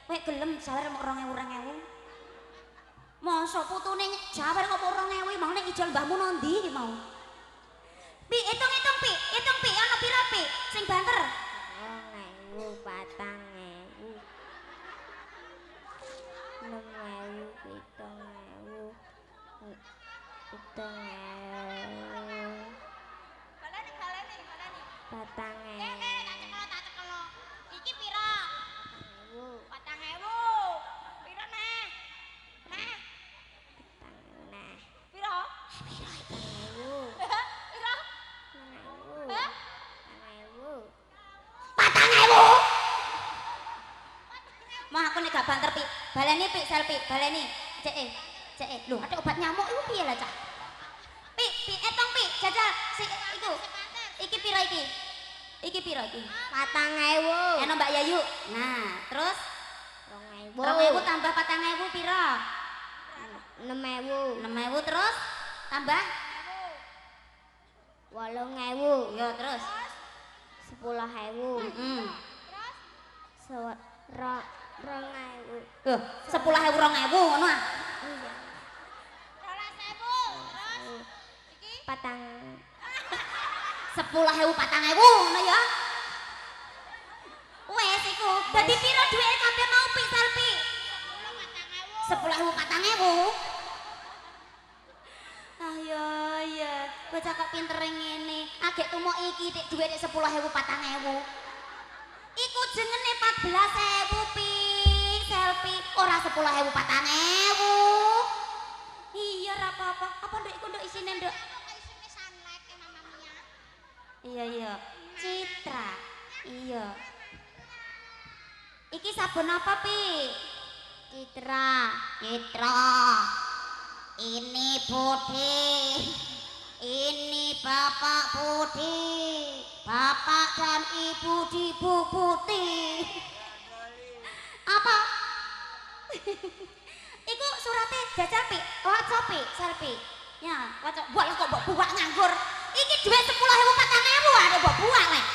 Kowe gelem sawer mok 2000. Masa putune jawer kok 2000 mau nek ijol mbahmu nondi iki mau. Pi, hitung pi. Hitung pi, ana pira pi? Sing banter. 2000, 4000. 6000, 7000. 7000. Baleni. 4000. Tak cekelo. Iki pira? 4000. 4000. Pira neh? Heh? 4000 nah. Pira? 4000. Pira? 4000. Hah? 4000. Mah aku nek gak banter pi. Baleni pi, selfie, baleni. Cek. Lho, ada obat nyamuk iku piye lah, Cak? Pi, etong pi, jajal iku. Iki pira iki? Iki pira iki? 4000. Eno Mbak Yayu. Nah, terus 2000. 2000 tambah 4000 pira? 6000. 6000 terus tambah 8000. yo terus 10.000. Terus 2000. Loh, 10.000 2000 ngono ah. 12.000. Patang 10.000 4000 ngono ya. Wes iku. Dadi pira duwike kabeh mau pi Salpi? 10.000 4000. Ayo ya, bocah kok pinter ngene. Agek tumuk iki dik duwite 10.000 4000. Iku jenenge 14.000 pi Selfie, ora 10.000 4000. Iya ra apa-apa. Apa nduk iku nduk isine nduk? Isine sunlight Mama Mia. Iya. Citra. Iya. Iki sabun apa pi? Citra. Ini Budi. Ini Bapak Budi. Bapak dan Ibu di Bubuti. Apa? Iku surate jajal pi, waca pi, Selfie. Ya, waca. Buat kok mbok buak nganggur. Iki duit 10.000 4000 ada mbok buak lek.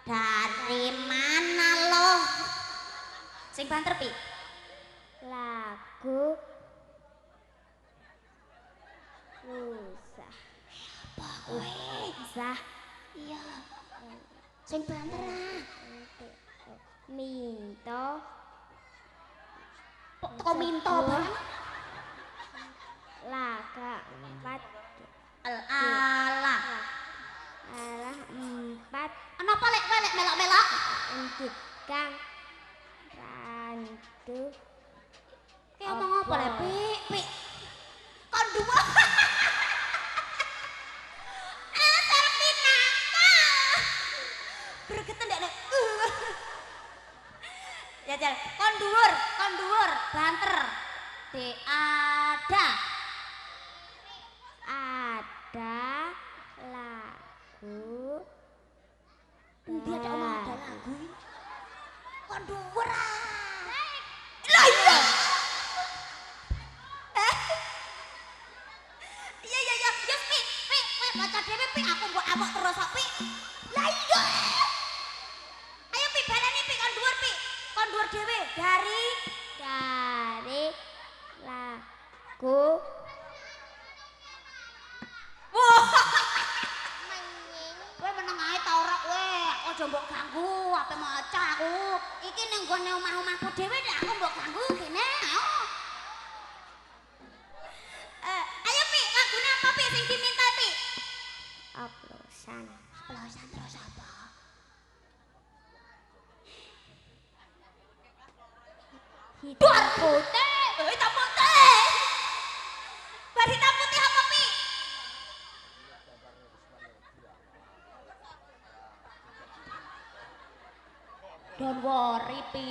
Dari mana lo? Sing banter pi. Lagu Rusah. Apa kowe? Rusah. Iya. Sing banter ah. Minto. Kok minto banget? Laga 4. Alah. Alah 4. Kenapa lek melok-melok? Untuk Kang Randu. Ki omong apa lek pi? Kon dua. Selfie nakal. Gregeten ndak nek. Jajal, kon dhuwur, banter. Ada lagu Endi ada omong ada lagu. kon dhuwur ah. Lah iya. Iya iya iya, yes pi, kowe maca dhewe pi, aku mbok amuk terus kok pi. Lah iya. Ayo pi baleni pi kon dhuwur pi. Kon dhuwur dhewe dari lagu. Wah. Kowe meneng ae ta ora kowe. Aja mbok ganggu ape maca aku. Iki ning gone omah-omahku dhewe nek aku mbok ganggu kene. Ayo pi, lagune apa pi sing diminta pi? Oplosan. Oplosan terus apa? Hitam putih. Hitam putih. Bar hitam putih apa pi? Don't worry pi.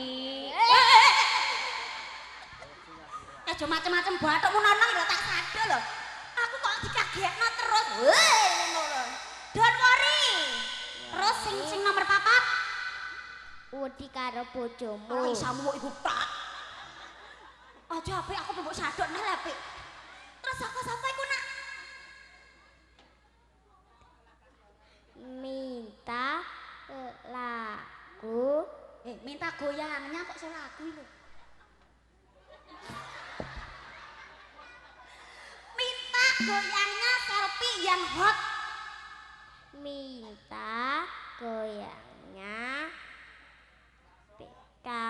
Aja macem-macem bathukmu nonong lho tak sadar lho. Aku kok dikagetno terus. Ngono lho. Don't worry. Terus sing nomor papat. Wedi karo bojomu. Ora isamu iku tak. Aja apik aku mbok sadok neh apik. Terus sapa iku nak? Minta lagu. Minta goyangnya kok selagu lho. Minta goyangnya selfie yang hot. Minta goyangnya Pika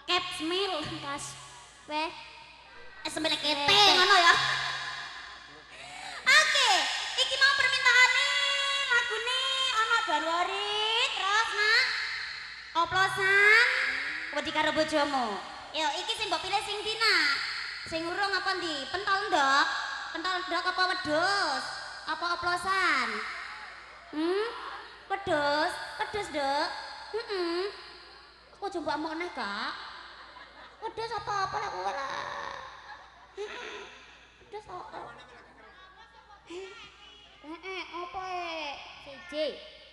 Caps Mil kas weh semele kete ngono ya. Oke, iki mau permintaane lagune ana Januari terus nak oplosan wedi karo bojomu. Yo iki sing mbok pilih sing dina. Sing urung apa ndi? Pentol ndok? Pentol ndok apa wedhus? Apa oplosan? Wedhus? Wedhus, Nduk? Aku coba mau neh, Kak. Wedhus apa lek ora? Wedhus apa? Apa siji?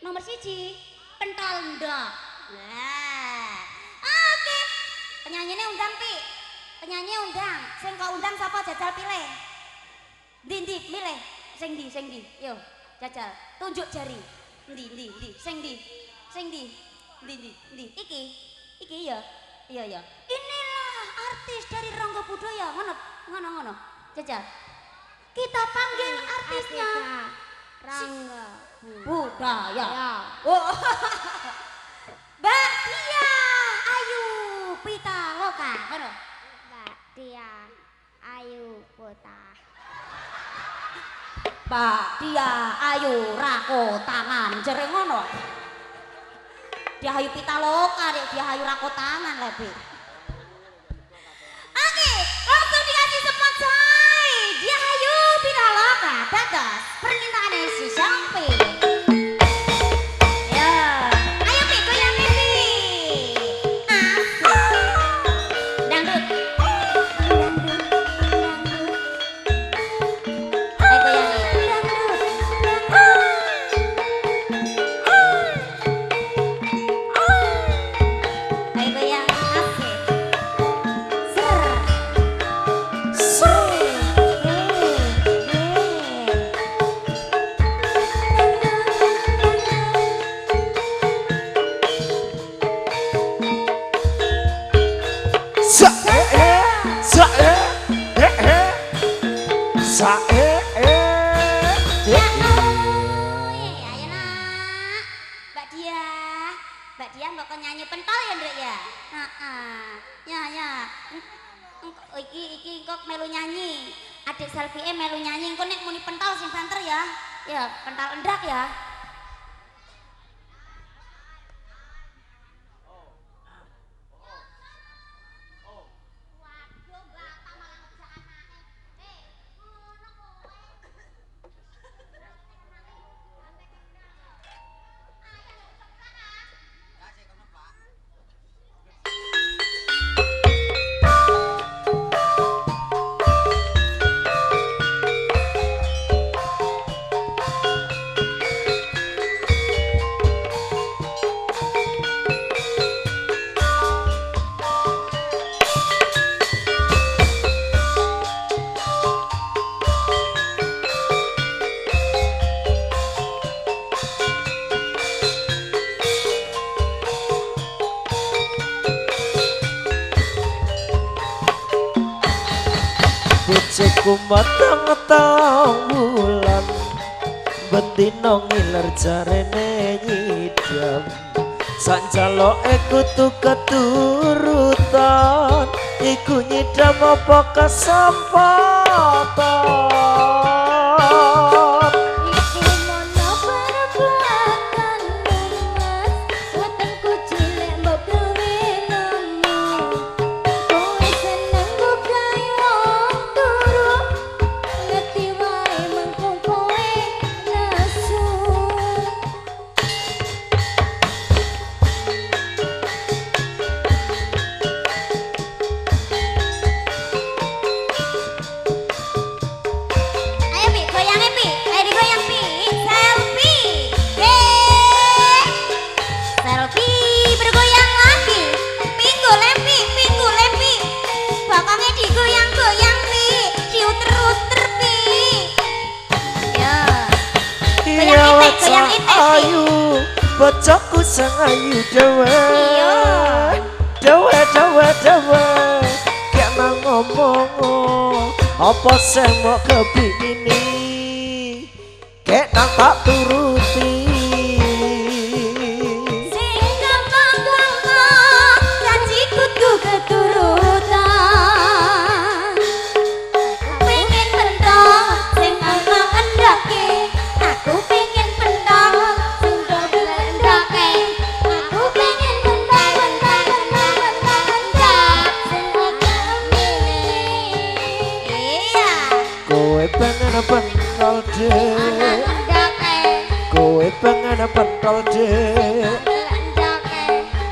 Nomor siji. Pentol ndok. Nah. Oke. Penyanyine undang, Pi. Penyanyi undang. Sing kok undang sapa jajal pilih. Ndi milih. Sing ndi? Yo, jajal. Tunjuk jari. Ndi. Sing ndi? Ndi. Iki ya. Iya. Inilah artis dari Rangga Budaya. Ngono. Jajal. Kita panggil artisnya Rangga Budaya. Oh. Mbak Dia Ayu Pitaloka. Ngono. Mbak Dia Ayu Pota. Mbak Dia Ayu Rako Tangan jere ngono. Dia Ayu Pitaloka, Dia Ayu Rako Tangan lebih. Oke, langsung dikasih spot coy. Dia Ayu Pitaloka, dados permintaan si Sampi. Mbak Dia mbok nyanyi pentol ya, Nduk ya? Ya. Iki kok melu nyanyi. Adik Selfie melu nyanyi, engko nek muni pentol sing banter ya. Ya, pentol endrak ya. bojoku matang-matang wulan bendina ngiler jarene nyidam sanjaloke kudu keturutan iku nyidam apa kesempatan Iku mono perbuatan lemes Wetenku cilik mbok gawe nemu Kowe seneng bukai wong turu Ngerti wae mengkung kowe nesu Ayo Pi, goyangnya Pi. Ayo digoyang Pi. Selfie. Hei. Selfie bergoyang lagi. Pinggul Pi, pinggul Pi. Bokongnya digoyang-goyang Pi. Diuter-uter Pi. Ya. iya goyang wajah itik, Pi. ayu bojoku sang ayu dewe Iya. dewe dewe dewe kayak nang ngomong apa sih mau kepingini kayak nang tak turuti Sing gampang-gampang janji kudu keturutan Pengen pentol sing ana endake Aku pengen pentol sing double endake Aku pengen pentol sing ora mili Iya. kowe pengen pentol dek endake kowe pengen pentol dek endake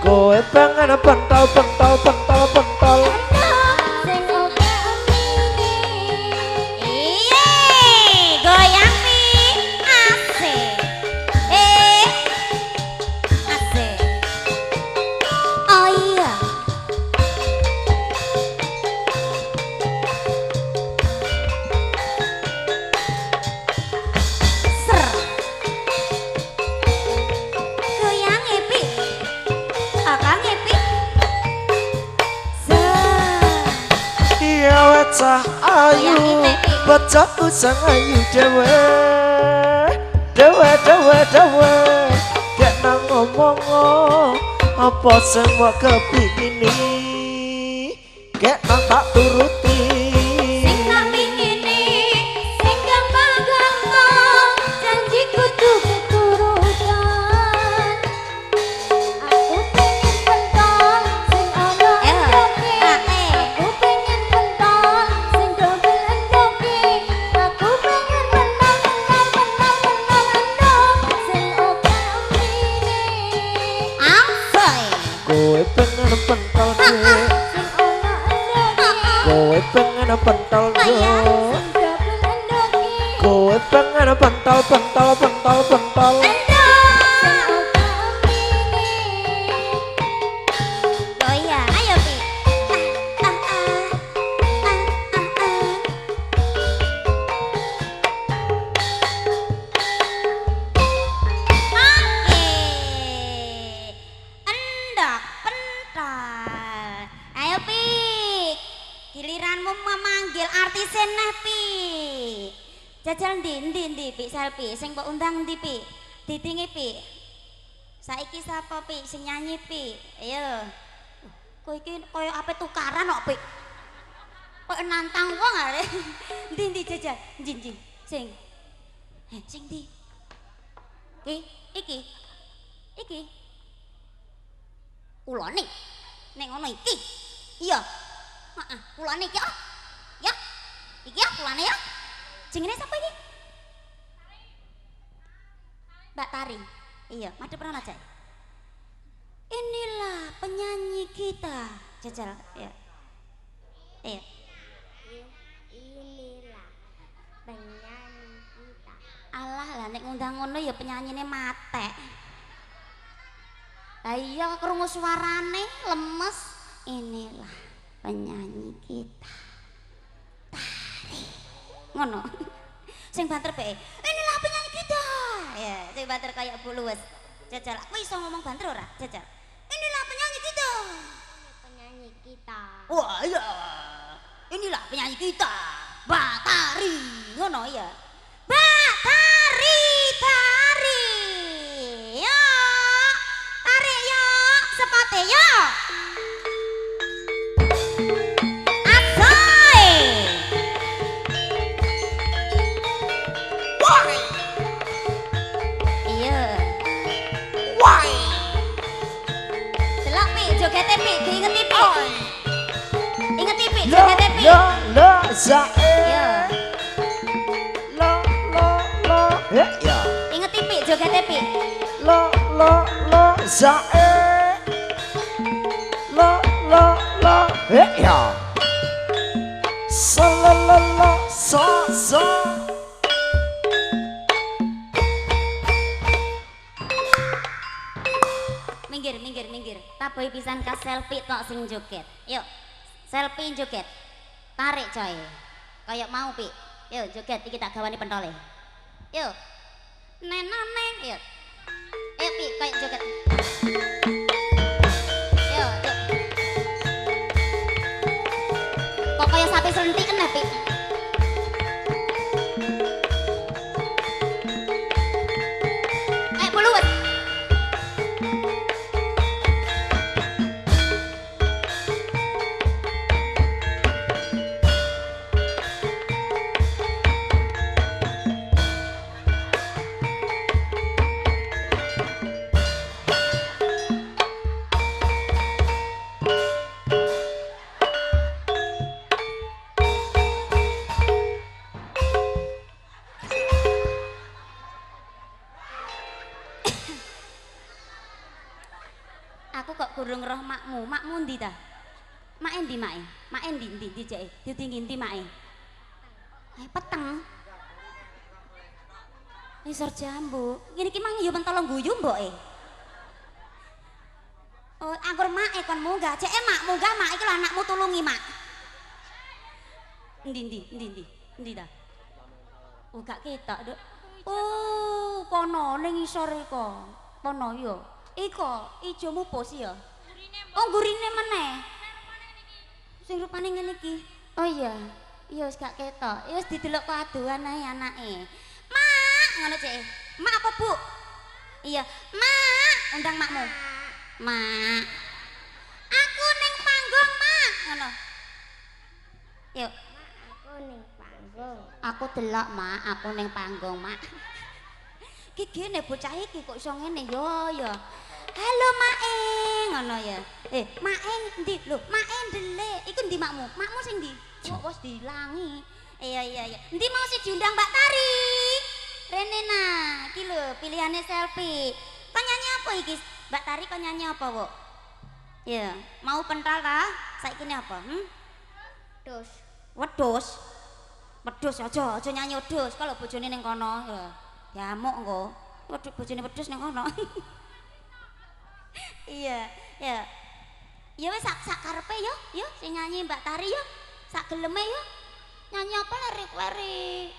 kowe pengen pentol pentol pentol pentol sing ora mili Iya. Goyang Pi. Asik. Asik. Oh iya. Ser. Goyang Pi. Akang Pi. Ser. iya wajah ayu bojoku sang ayu dewe dewe dewe dewe kayak nang ngomong apa sing mau kepingini kayak nang tak turuti Sing tak pingini, sing gampang-gampang, janji kudu keturutan. Aku pengen pentol, sing ana endoke. Aku pengen pentol, sing double endoke. Aku pengen pentol, endok, sing oke mini. Asik. kowe pengen pentol dek Sing ana endoke. kowe pengen pentol dek Sing double endoke. kowe pengen pentol pentol pentol pentol Goyang. Ayo Pi. Oke. Endok pentol. Ayo Pi. Giliranmu memanggil artisnya nah Pi. Jajal ndi Pi selfie sing mbok undang ndi Pi? Ditingi Pi. Saiki sapa Pi sing nyanyi Pi? Ayo. Kowe iki koyo ape tukaran kok Pi? Kok nantang wong are. Ndi jajal. Ndi. Sing. Sing ndi? Iki. Ulane. Nek ngono iki. Iya. Heeh, ulane iki. Ya. Iki ya ulane ya. Jenenge sapa iki? Mbak Tari. Iya, madhep pernah aja. Inilah penyanyi kita. Jajal, ya. Iya. Inilah penyanyi kita. Alah lah nek ngundang ngono ya penyanyine matek. Lah iya krungu suarane lemes. Inilah penyanyi kita. Tari. Ngono. Sing banter bae. Inilah penyanyi kita. Ya, sing banter kayak buluwes. Jajal, aku iso ngomong banter ora? Jajal. Inilah penyanyi kita. Penyanyi kita. Wah iya. Inilah penyanyi kita. Batari ngono ya. Batari tari. Yo. Tarik yo, sepote yo. Asoy. Why? Iya. Why? Delok pi, jogete pi, diingeti pi. Ingeti pi, Lo jogete pi. lo zae. Iya. Lo ya. Ingeti pi, jogete pi. Lo zae. Lo ya. So. Minggir. Tabohi pisan ka selfie tok sing joget. Yuk. Selfie joget. Tarik coy. Kayak mau pi. Yuk joget iki tak gawani pentole. Yuk. Neneng. Yuk. Ayo pi kayak joget. Yuk. Kok kayak sapi selentik kena pi. Puluwet. Aku kok kurang roh makmu ndi ta? Mak endi mae? Mak endi jeke? Ditinggi ndi mae? Peteng. Isor jambu. Ngene iki mang yo mentolo guyu mboke. Oh, anggur mae kon munggah. Jeke mak munggah mak iki lho anakmu tulungi mak. Endi ta? Oh, gak ketok, Duk. Oh, kono ning isor iko. Kono yo. Iko, ijomu pos ya. Oh, gurine meneh. Sing rupane ngene iki. Oh iya. Iya wis gak ketok. Ya wis didelok kok adohan ae anake. Mak, ngono cek. Mak apa, Bu? Iya, Mak, undang makmu. Mak. Aku ning panggung, Mak. Ngono. Yuk. Aku ning panggung. Aku delok, Mak, aku ning panggung, Mak. Ki gene bocah iki kok iso ngene yo. Halo Mae, ngono ya. Mae ndi? Lho, Mae ndelik. Iku ndi makmu? Makmu sing ndi? Kok wis dilangi. Iya. Ndi mau sih diundang Mbak Tari? Rene nah, iki lho pilihane selfie. Kok nyanyi apa iki? Mbak Tari kok nyanyi apa, Bu? Ya, mau pental ta? Saiki ne apa? Wedhus aja nyanyi wedhus. Kalau bojone ning kono ya diamuk engko. Wedhus bojone wedhus ning kono. Iya. Ya wis sak karepe yo sing nyanyi Mbak Tari yo. Sak geleme yo. Nyanyi apa lirik-lirik?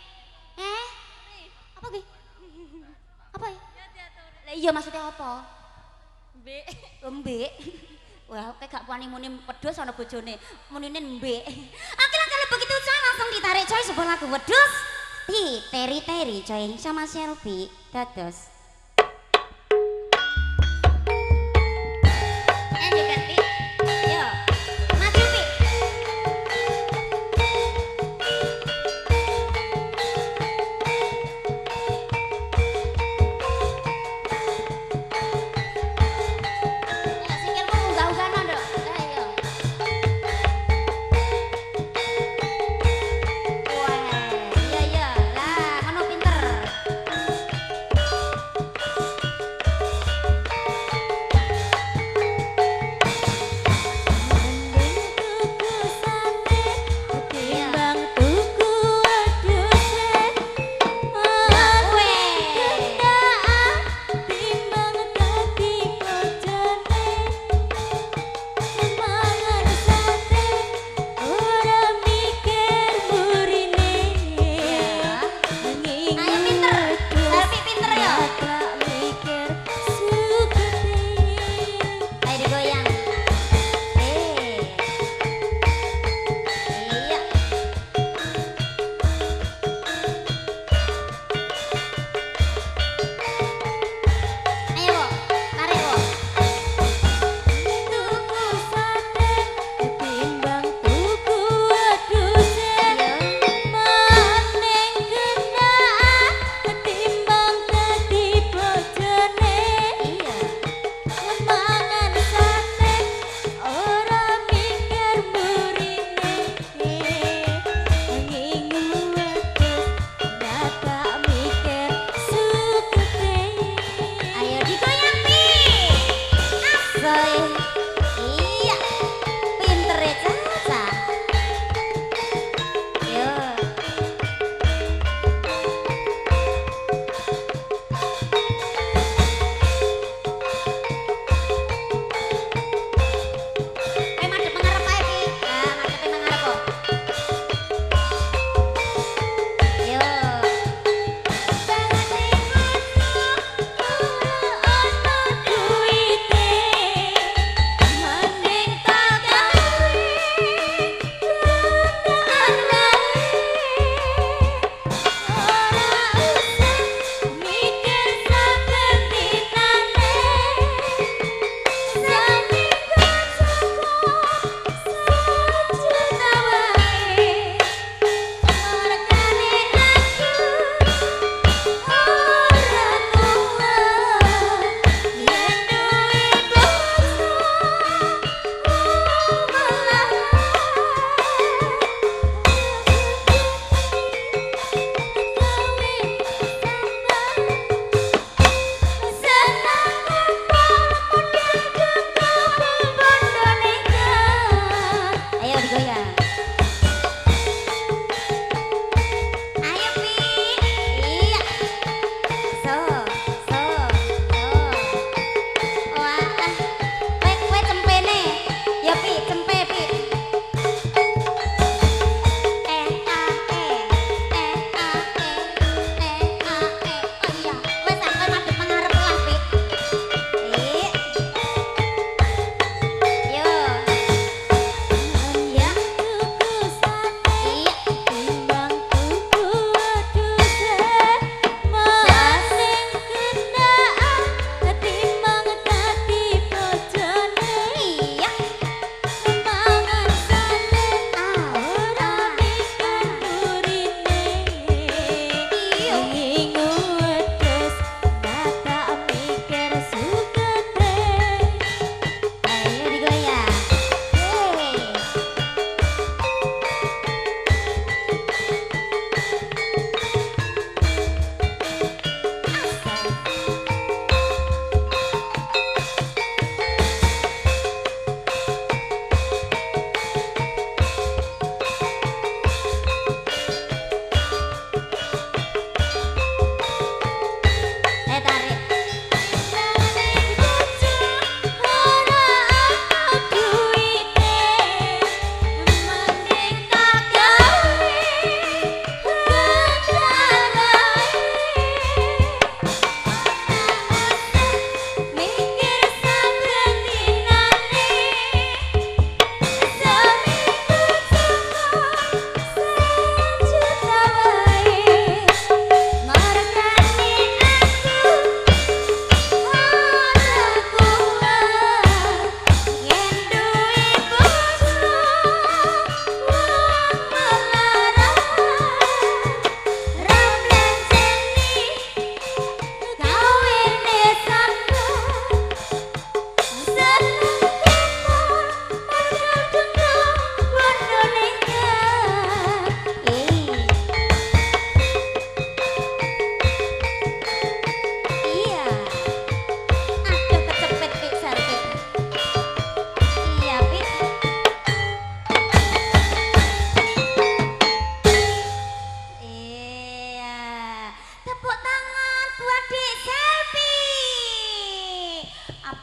Apa ki? Apa ya? Lah iya maksudnya apa? Mbek. Wah, kayak gak wani muni wedhus ana bojone. Munine mbek. Oke lah kalau begitu coy langsung ditarik coy sebuah lagu wedhus. Teri coy sama Selfie. Dados.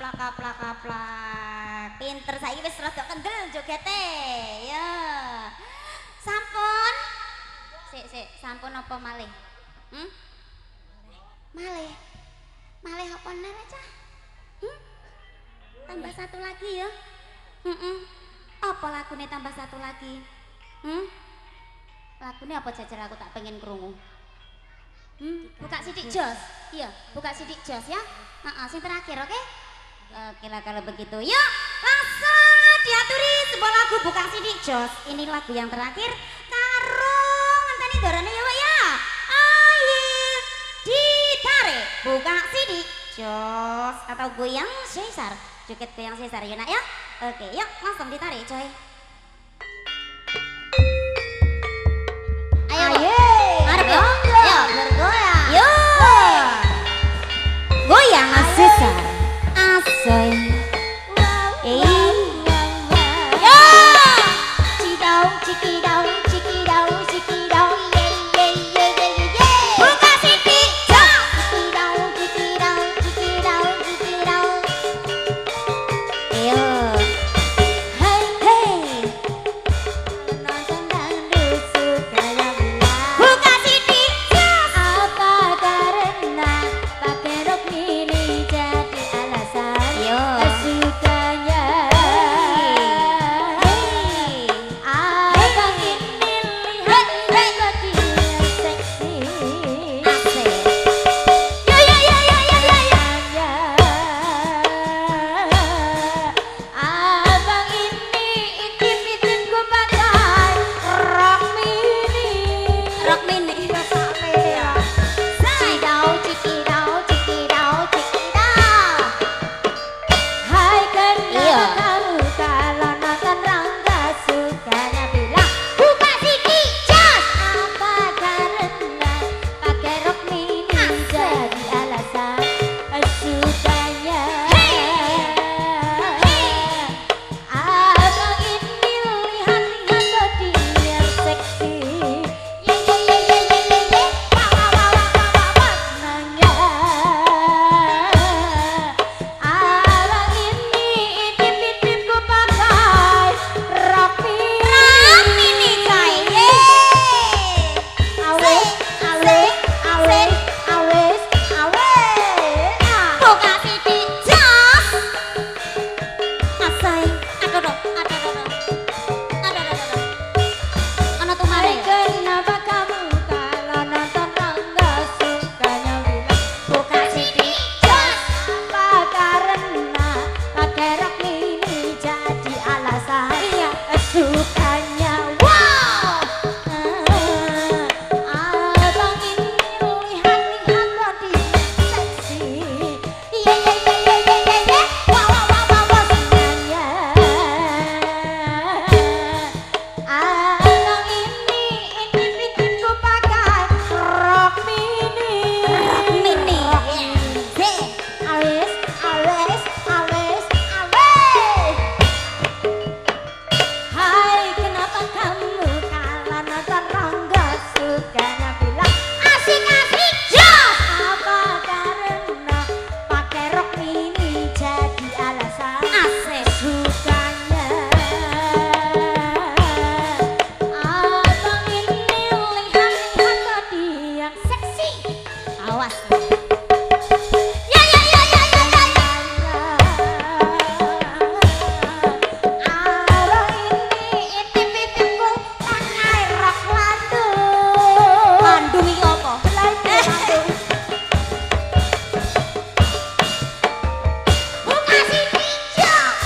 kaplak kaplak kaplak. Pinter saiki wis rada kendel jogete. Ya. Sampun. Sik, sampun apa malih? Malih. Malih apa nare cah? Tambah satu lagi ya. Apa lagune tambah satu lagi? Lagune apa jajar aku tak pengen krungu. Buka sidik jos. Iya, buka sidik jos ya. Sing terakhir, oke? Oke lah kalau begitu. Yuk, langsung diaturi sebuah lagu buka sidik jos. Ini lagu yang terakhir. Karo ngenteni dorane ya, Pak ya. Ayo ditarik. Buka sidik jos atau goyang sesar. Joget goyang sesar ya, Nak ya. Oke, yuk langsung ditarik, coy. Ayo. Arep ya. Yuk, bergoyang. Yuk. Goyang sesar. Asoy. Yo. Cidau, cikidau, cikidau, cikidau. Ye ye ye ye ye. Buka sidik jos. Cikidau, cikidau, cikidau, cikidau. Yo. Hey hey. Nonton dangdut sukanya bilang. Buka sidik jos. Apa karena pakai rok mini jadi alasan? Yo. Sukanya. Hey. Abang ini lihat body yang seksi. Asik. Yo yo yo yo yo yo yo. Abang ini intip-intip ku pakai rok mini. Rok mini. Cikidau, cikidau, cikidau, cikidau. Hai kenapa kamu kalau nonton Rangga sukanya bilang buka sidik jos. Apa karena pakai rok mini jadi alasan sukanya? Abang ini lihat-lihat body yang seksi. Ye ye ye ye ye ye ye. Wah wah wah wah wah wah wah. Nanya. Abang ini intip-intip ku pakai rok mini. Coy. Awes, awes, awes, awes, awes. Buka sidik jos. Asai. Aduh. Ana tuh mare. Kenapa kamu kalau nonton Rangga sukanya bilang buka sidik jos? Apa karena pakai rok mini jadi alasan? Iya, sukanya. Wow. Abang ini lihat-lihat body seksi. Ye ye ye ye ye ye ye. Wah wah wah wah wah sukanya. Abang ini intip-intip ku pakai rok mini. Rok mini. Awes, awes, awes, awes. Hai kenapa kamu kalau nonton Rangga sukanya bilang asik-asik jos? Apa karena pakai rok mini jadi alasan? Asik sukanya. Abang ini lihat-lihat body yang seksi. Awas. Ya ya ya ya ya ya ya. Abang ini intip-intip ku pakai rok landung. Landung iki apa? Landung. Buka sidik jos.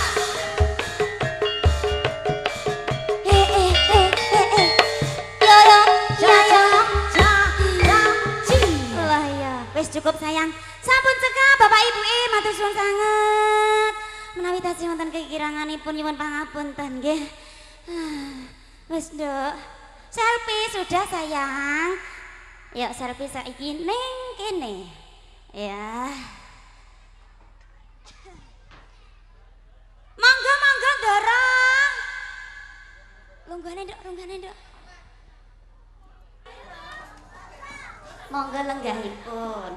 Lah ya, wis cukup sayang. Sampun cekap Bapak Ibu matur suwun sanget. Menawi tasih wonten kekiranganipun nyuwun pangapunten nggih. Wis, Nduk. Selfie sudah sayang. Yuk selfie saiki ning kene. Ya. Monggo monggo dorong. Lunggane Nduk. Monggo lenggahipun.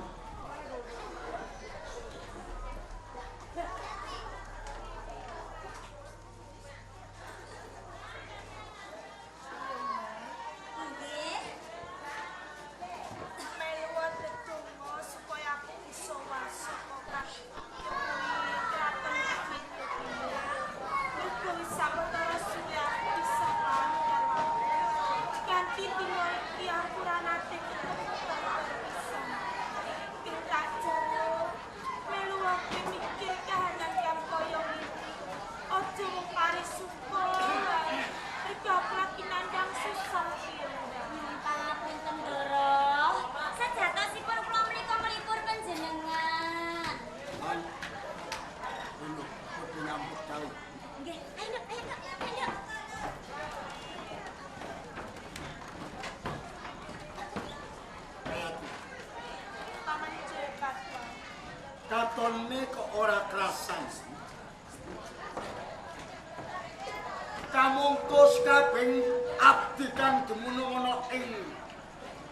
mungkus kabeh abdi kang dumunung ana ing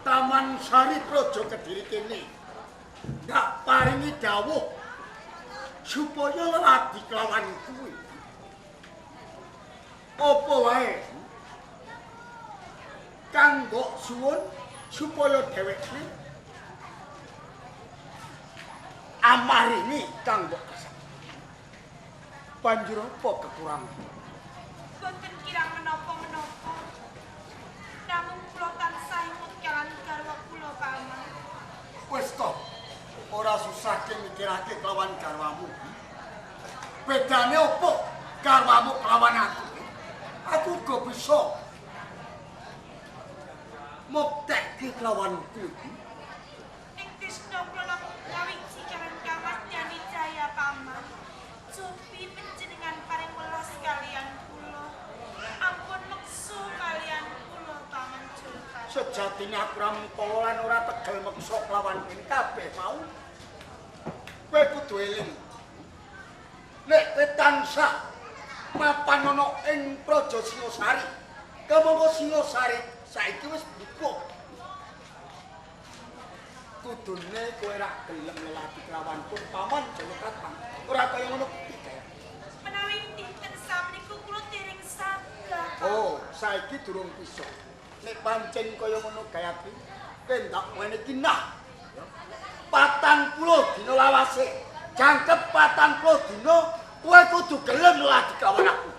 Taman Sari Praja Kediri kene ndak paringi dawuh supaya leladi kelawan kuwi. Apa wae kang mbok suwun supaya dheweke amaringi kang mbok kesah. Banjur apa kekurangan? Boten kirang menapa-menapa. Namung kula tansah imut kalian garwa kula paman. Wis to, ora susah mikirake kelawan garwamu. Bedane opo garwamu kelawan aku? Aku uga bisa muktekke kelawan kuwi. Ing Krisna kula ngawiji kalian Kamas Dani Jaya paman. Supi panjenengan paring welas kalian kula. Ampun meksa kalian kula paman Julka. Sejatine aku ora mengko lan ora tegel meksa kelawan kene kabeh mau. Kowe kudu eling. Nek kowe tansah mapan ana ing Praja Singasari, kemangka Singasari saiki wis buka. Kudune kowe ora gelem lelaki kelawan pun paman Julka. Ora kaya ngono iki. Menawi dinten sameniku kula dereng saged. Oh, saiki durung bisa. Nek pancen kaya ngono gayati, kowe ndak wene kinah. 40 dina lawase. Jangkep 40 dina kowe kudu gelem lagi kawan aku.